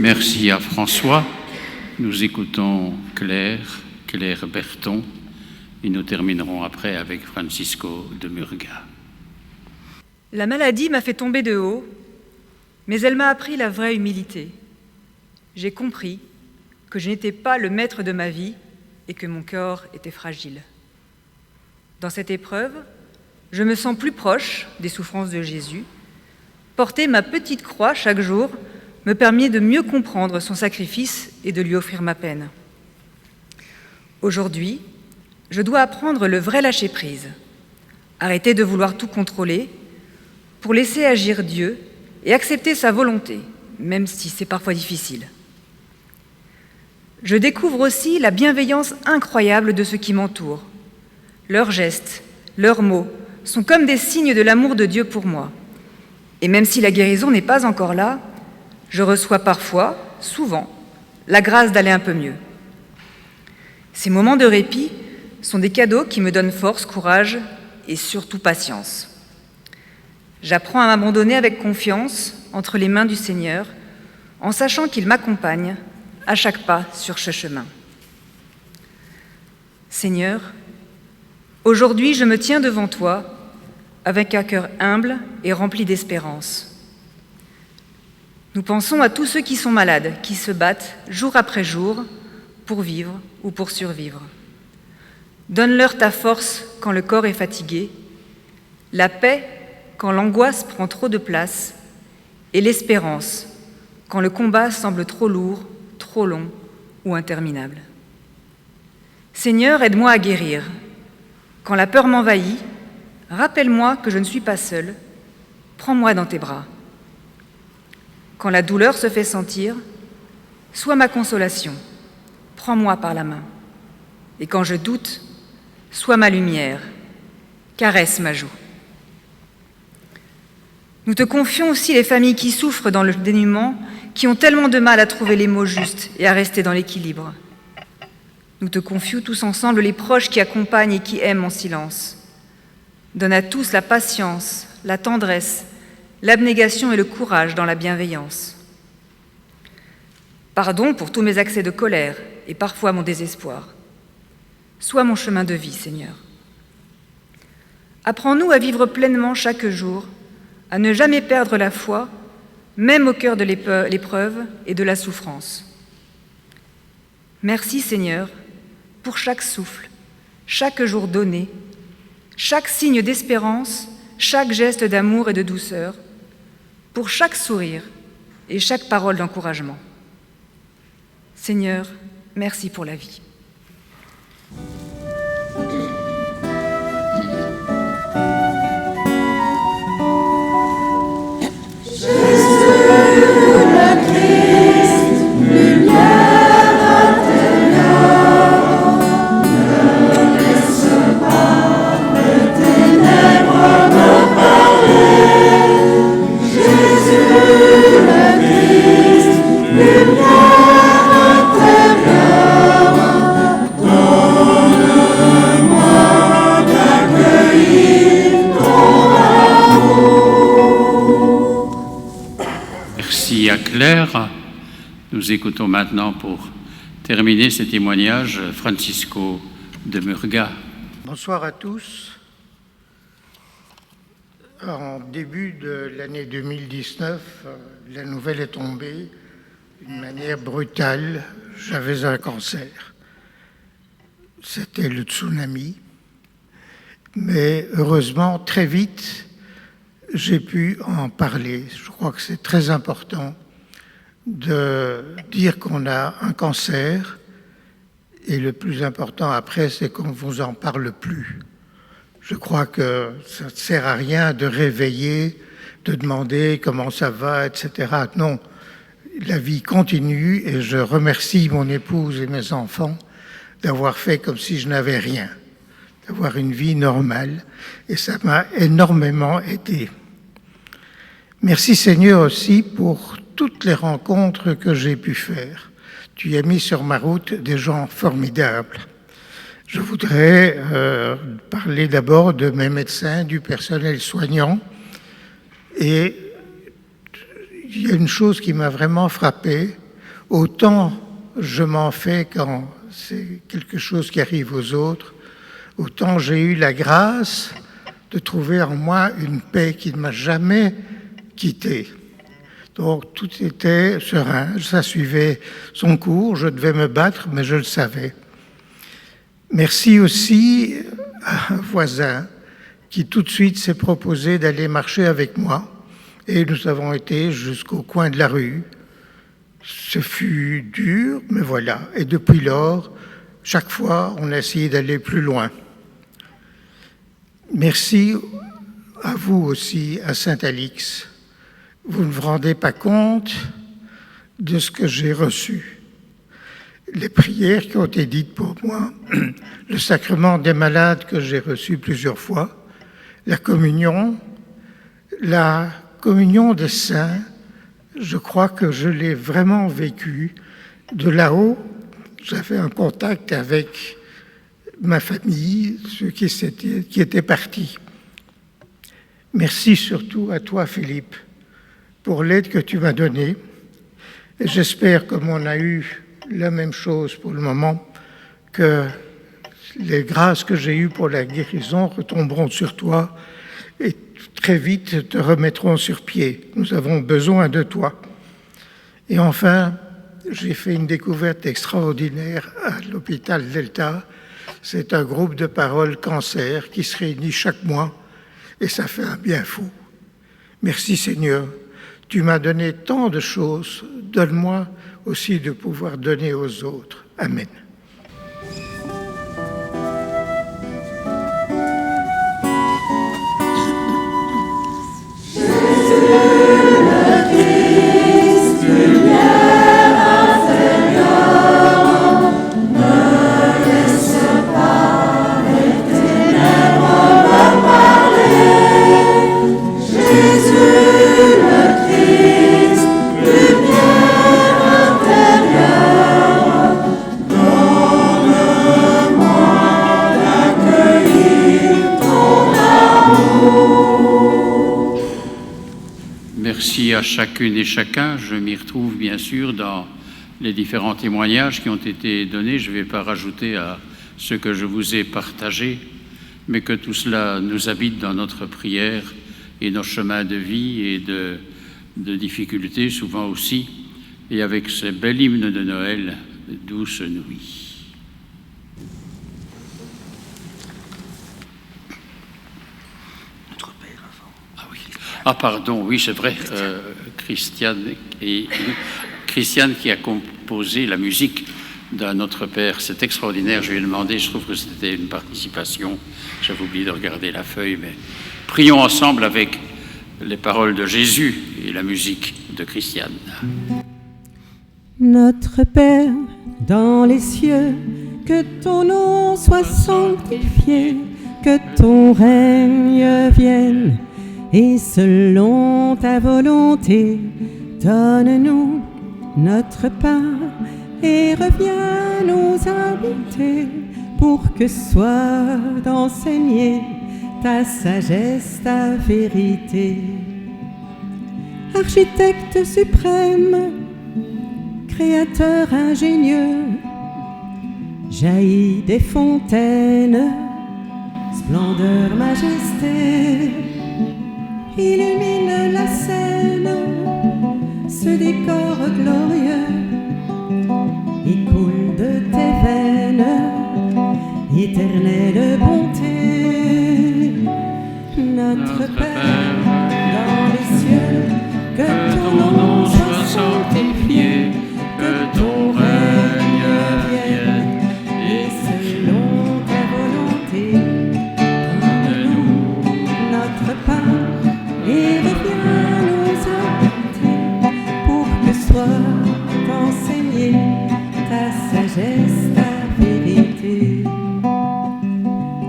Merci à François. Nous écoutons Claire Berton, et nous terminerons après avec Francisco de Murga. La maladie m'a fait tomber de haut, mais elle m'a appris la vraie humilité. j'ai compris que je n'étais pas le maître de ma vie et que mon corps était fragile. Dans cette épreuve, je me sens plus proche des souffrances de Jésus. Porter ma petite croix chaque jour me permet de mieux comprendre son sacrifice et de lui offrir ma peine. Aujourd'hui, je dois apprendre le vrai lâcher-prise, arrêter de vouloir tout contrôler pour laisser agir Dieu et accepter sa volonté, même si c'est parfois difficile. Je découvre aussi la bienveillance incroyable de ceux qui m'entourent. Leurs gestes, leurs mots sont comme des signes de l'amour de Dieu pour moi. Et même si la guérison n'est pas encore là, je reçois parfois, souvent, la grâce d'aller un peu mieux. Ces moments de répit sont des cadeaux qui me donnent force, courage et surtout patience. J'apprends à m'abandonner avec confiance entre les mains du Seigneur, en sachant qu'il m'accompagne à chaque pas sur ce chemin. Seigneur, aujourd'hui je me tiens devant toi avec un cœur humble et rempli d'espérance. Nous pensons à tous ceux qui sont malades, qui se battent jour après jour pour vivre ou pour survivre. Donne-leur ta force quand le corps est fatigué, la paix quand l'angoisse prend trop de place et l'espérance quand le combat semble trop lourd, trop long ou interminable. Seigneur, aide-moi à guérir. Quand la peur m'envahit, rappelle-moi que je ne suis pas seule. Prends-moi dans tes bras. Quand la douleur se fait sentir, sois ma consolation. Prends-moi par la main. Et quand je doute, sois ma lumière. Caresse ma joue. Nous te confions aussi les familles qui souffrent dans le dénuement, qui ont tellement de mal à trouver les mots justes et à rester dans l'équilibre. Nous te confions tous ensemble les proches qui accompagnent et qui aiment en silence. Donne à tous la patience, la tendresse, l'abnégation et le courage dans la bienveillance. Pardon pour tous mes accès de colère et parfois mon désespoir. Sois mon chemin de vie, Seigneur. Apprends-nous à vivre pleinement chaque jour, à ne jamais perdre la foi, même au cœur de l'épreuve et de la souffrance. Merci, Seigneur, pour chaque souffle, chaque jour donné, chaque signe d'espérance, chaque geste d'amour et de douceur, pour chaque sourire et chaque parole d'encouragement. Seigneur, merci pour la vie. Claire. Nous écoutons maintenant pour terminer ces témoignages Francisco de Murga. Bonsoir à tous. En début de l'année 2019, la nouvelle est tombée d'une manière brutale. J'avais un cancer. C'était le tsunami. Mais heureusement, très vite, j'ai pu en parler. Je crois que c'est très important de dire qu'on a un cancer et le plus important après, c'est qu'on ne vous en parle plus. Je crois que ça ne sert à rien de réveiller, de demander comment ça va, etc. Non, la vie continue et je remercie mon épouse et mes enfants d'avoir fait comme si je n'avais rien, d'avoir une vie normale et ça m'a énormément aidé. Merci Seigneur aussi pour toutes les rencontres que j'ai pu faire. Tu as mis sur ma route des gens formidables. Je voudrais parler d'abord de mes médecins, du personnel soignant. Et il y a une chose qui m'a vraiment frappé. Autant je m'en fais quand c'est quelque chose qui arrive aux autres, autant j'ai eu la grâce de trouver en moi une paix qui ne m'a jamais quitté. Donc tout était serein, ça suivait son cours, je devais me battre, mais je le savais. Merci aussi à un voisin qui tout de suite s'est proposé d'aller marcher avec moi, et nous avons été jusqu'au coin de la rue. Ce fut dur, mais voilà. Et depuis lors, chaque fois, on a essayé d'aller plus loin. Merci à vous aussi, à Saint-Alix. Vous ne vous rendez pas compte de ce que j'ai reçu. Les prières qui ont été dites pour moi, le sacrement des malades que j'ai reçu plusieurs fois, la communion des saints, je crois que je l'ai vraiment vécu. De là-haut, j'avais un contact avec ma famille, ceux qui étaient partis. Merci surtout à toi, Philippe, pour l'aide que tu m'as donnée. Et j'espère, comme on a eu la même chose pour le moment, que les grâces que j'ai eues pour la guérison retomberont sur toi et très vite te remettront sur pied. Nous avons besoin de toi. Et enfin, j'ai fait une découverte extraordinaire à l'hôpital Delta. C'est un groupe de parole cancer qui se réunit chaque mois et ça fait un bien fou. Merci Seigneur, tu m'as donné tant de choses, donne-moi aussi de pouvoir donner aux autres. Amen. Merci à chacune et chacun. Je m'y retrouve bien sûr dans les différents témoignages qui ont été donnés. Je ne vais pas rajouter à ce que je vous ai partagé, mais que tout cela nous habite dans notre prière et nos chemins de vie et de difficultés souvent aussi, et avec ce bel hymne de Noël, Douce nuit. Ah pardon, oui c'est vrai, Christiane qui a composé la musique d'un Notre Père, c'est extraordinaire, je lui ai demandé, je trouve que c'était une participation, j'avais oublié de regarder la feuille, mais prions ensemble avec les paroles de Jésus et la musique de Christiane. Notre Père dans les cieux, que ton nom soit sanctifié, que ton règne vienne, et selon ta volonté, donne-nous notre pain et reviens nous habiter pour que soit enseignée ta sagesse, ta vérité. Architecte suprême, créateur ingénieux, jaillit des fontaines, splendeur, majesté, illumine la scène, ce décor glorieux, il coule de tes veines, éternelle bonté. Notre Père dans les cieux, que ton nom soit sanctifié, que ton règne vienne, et selon ta volonté, donne-nous notre pain et reviens nous habiter pour que soit enseignée ta sagesse, ta vérité.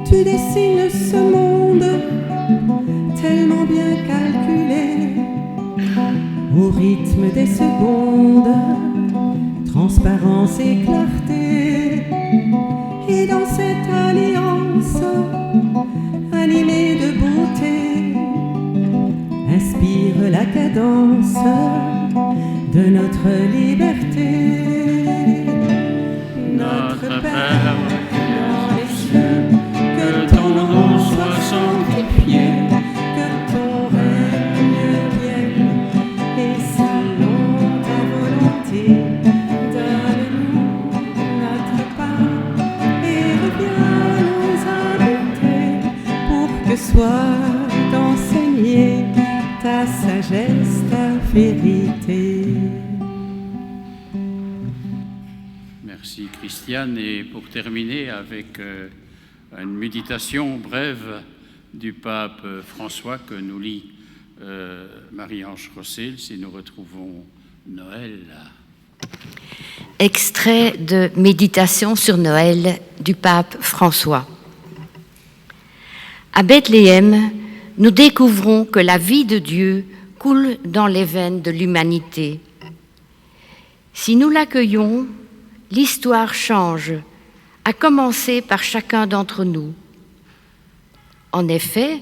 Tu dessines ce monde tellement bien calculé, au rythme des secondes, transparence et clarté, et dans cette alliance animée de beauté, inspire la cadence de notre liberté. Notre Père dans les cieux, que ton nom soit sanctifié, que ton règne vienne, et selon François, d'enseigner ta sagesse, ta vérité. Merci Christiane. Et pour terminer avec une méditation brève du pape François que nous lit Marie-Ange Rossel, si nous retrouvons Noël. Extrait de méditation sur Noël du pape François. À Bethléem, nous découvrons que la vie de Dieu coule dans les veines de l'humanité. Si nous l'accueillons, l'histoire change, à commencer par chacun d'entre nous. En effet,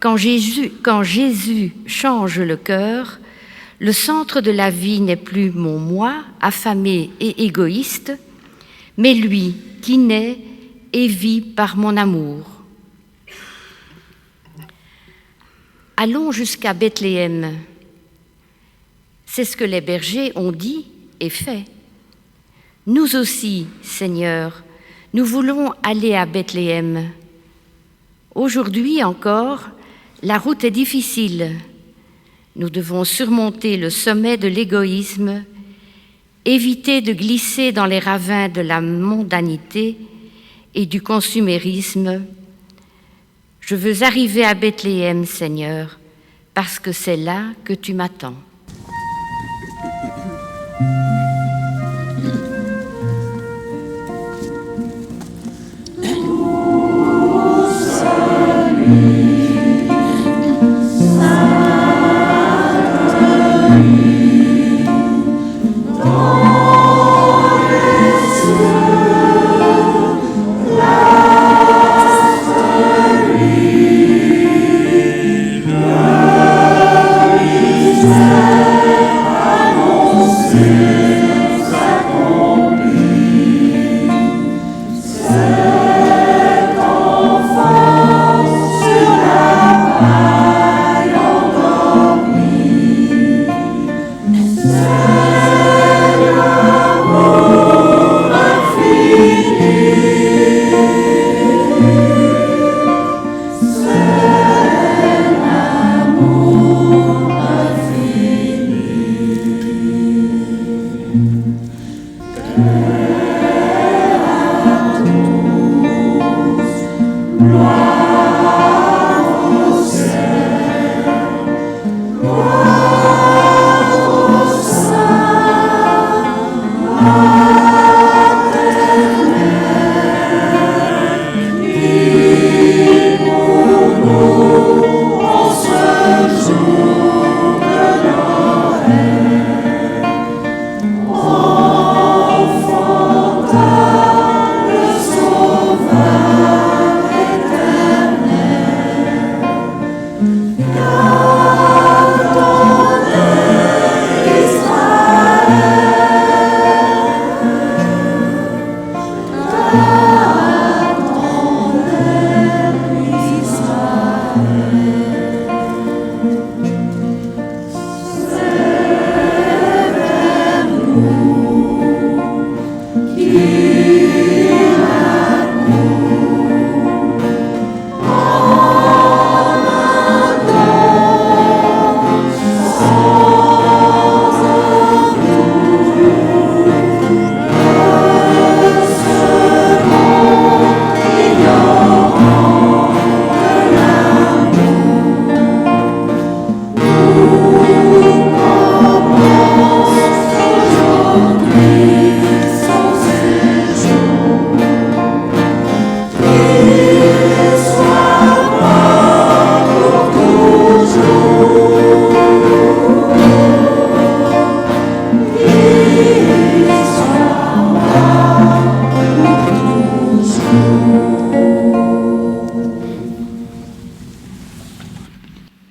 quand Jésus change le cœur, le centre de la vie n'est plus mon moi, affamé et égoïste, mais lui qui naît et vit par mon amour. Allons jusqu'à Bethléem. C'est ce que les bergers ont dit et fait. Nous aussi, Seigneur, nous voulons aller à Bethléem. Aujourd'hui encore, la route est difficile. Nous devons surmonter le sommet de l'égoïsme, éviter de glisser dans les ravins de la mondanité et du consumérisme. Je veux arriver à Bethléem, Seigneur, parce que c'est là que tu m'attends.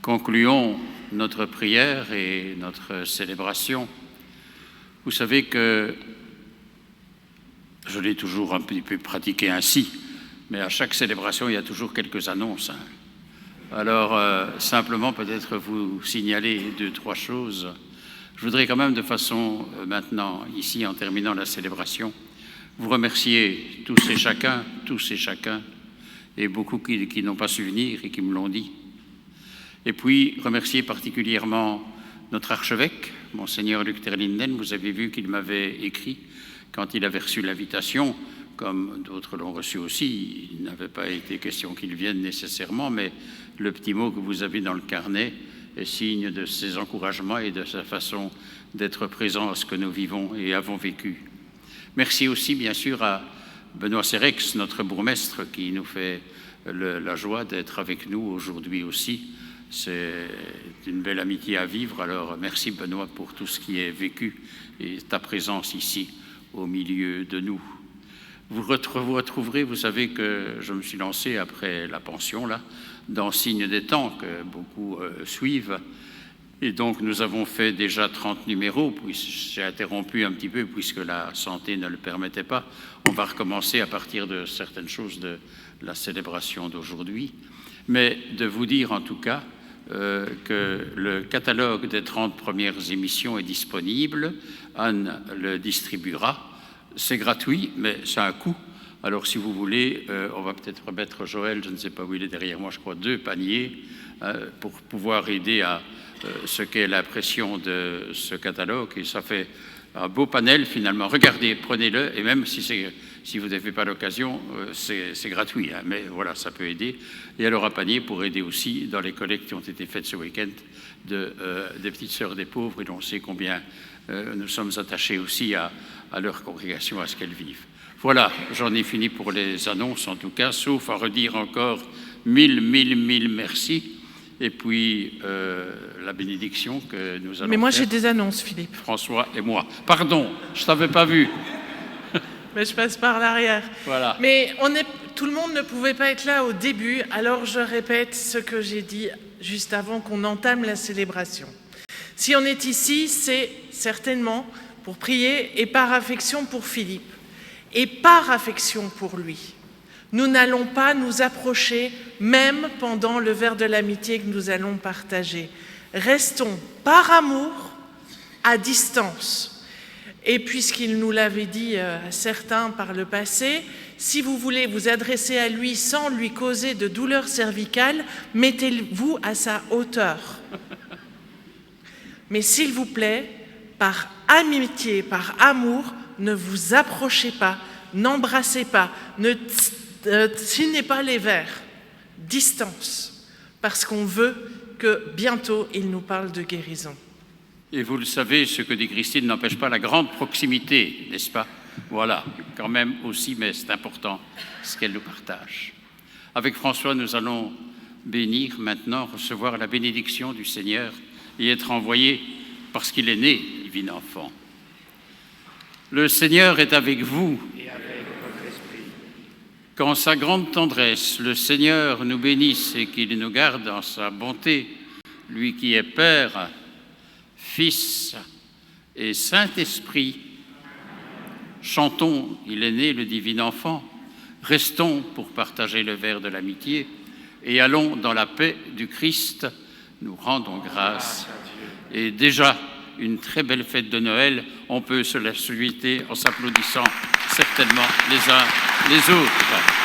Concluons notre prière et notre célébration. Vous savez que je l'ai toujours un petit peu pratiqué ainsi, mais à chaque célébration, il y a toujours quelques annonces. Alors, simplement peut-être vous signaler 2-3 choses. Je voudrais quand même de façon, maintenant, ici, en terminant la célébration, vous remercier tous et chacun, et beaucoup qui n'ont pas su venir et qui me l'ont dit. Et puis, remercier particulièrement notre archevêque, Monseigneur Luc Terlinden. Vous avez vu qu'il m'avait écrit quand il avait reçu l'invitation, comme d'autres l'ont reçu aussi. Il n'avait pas été question qu'il vienne nécessairement, mais le petit mot que vous avez dans le carnet est signe de ses encouragements et de sa façon d'être présent à ce que nous vivons et avons vécu. Merci aussi, bien sûr, à Benoît Sérex, notre bourgmestre, qui nous fait la joie d'être avec nous aujourd'hui aussi. C'est une belle amitié à vivre, alors merci Benoît pour tout ce qui est vécu et ta présence ici au milieu de nous. Vous retrouverez, vous savez que je me suis lancé après la pension, là, dans Signe des temps, que beaucoup suivent. Et donc nous avons fait déjà 30 numéros, puis j'ai interrompu un petit peu puisque la santé ne le permettait pas. On va recommencer à partir de certaines choses de la célébration d'aujourd'hui. Mais de vous dire en tout cas que le catalogue des 30 premières émissions est disponible. Anne le distribuera. C'est gratuit, mais ça a un coût. Alors si vous voulez, on va peut-être remettre Joël, je ne sais pas où il est derrière moi, je crois 2 paniers, pour pouvoir aider à ce qu'est l'impression de ce catalogue. Et ça fait un beau panel finalement. Regardez, prenez-le, et même si vous n'avez pas l'occasion, c'est gratuit, hein, mais voilà, ça peut aider. Et alors un panier pour aider aussi dans les collectes qui ont été faites ce week-end des petites sœurs des pauvres, et on sait combien nous sommes attachés aussi à leur congrégation, à ce qu'elles vivent. Voilà, j'en ai fini pour les annonces en tout cas, sauf à redire encore mille merci. Et puis la bénédiction que nous allons Mais moi faire. j'ai des annonces, Philippe. François et moi. Pardon, je ne t'avais pas vu. Mais je passe par l'arrière. Voilà. Mais tout le monde ne pouvait pas être là au début, alors je répète ce que j'ai dit juste avant qu'on entame la célébration. Si on est ici, c'est certainement pour prier et par affection pour Philippe et par affection pour lui. Nous n'allons pas nous approcher, même pendant le verre de l'amitié que nous allons partager. Restons par amour à distance. Et puisqu'il nous l'avait dit à certains par le passé, si vous voulez vous adresser à lui sans lui causer de douleur cervicale, mettez-vous à sa hauteur. Mais s'il vous plaît, par amitié, par amour, ne vous approchez pas, n'embrassez pas, ne signez pas les verres. Distance, parce qu'on veut que bientôt il nous parle de guérison. Et vous le savez, ce que dit Christine n'empêche pas la grande proximité, n'est-ce pas? Voilà, quand même aussi, mais c'est important ce qu'elle nous partage. Avec François, nous allons bénir maintenant, recevoir la bénédiction du Seigneur et être envoyés parce qu'il est né, divin enfant. Le Seigneur est avec vous. Et avec votre esprit. Qu'en sa grande tendresse, le Seigneur nous bénisse et qu'il nous garde en sa bonté, lui qui est Père, Fils et Saint-Esprit. Chantons, il est né le divin enfant. Restons pour partager le verre de l'amitié et allons dans la paix du Christ. Nous rendons grâce. Et déjà, une très belle fête de Noël. On peut se la souhaiter en s'applaudissant certainement les uns les autres.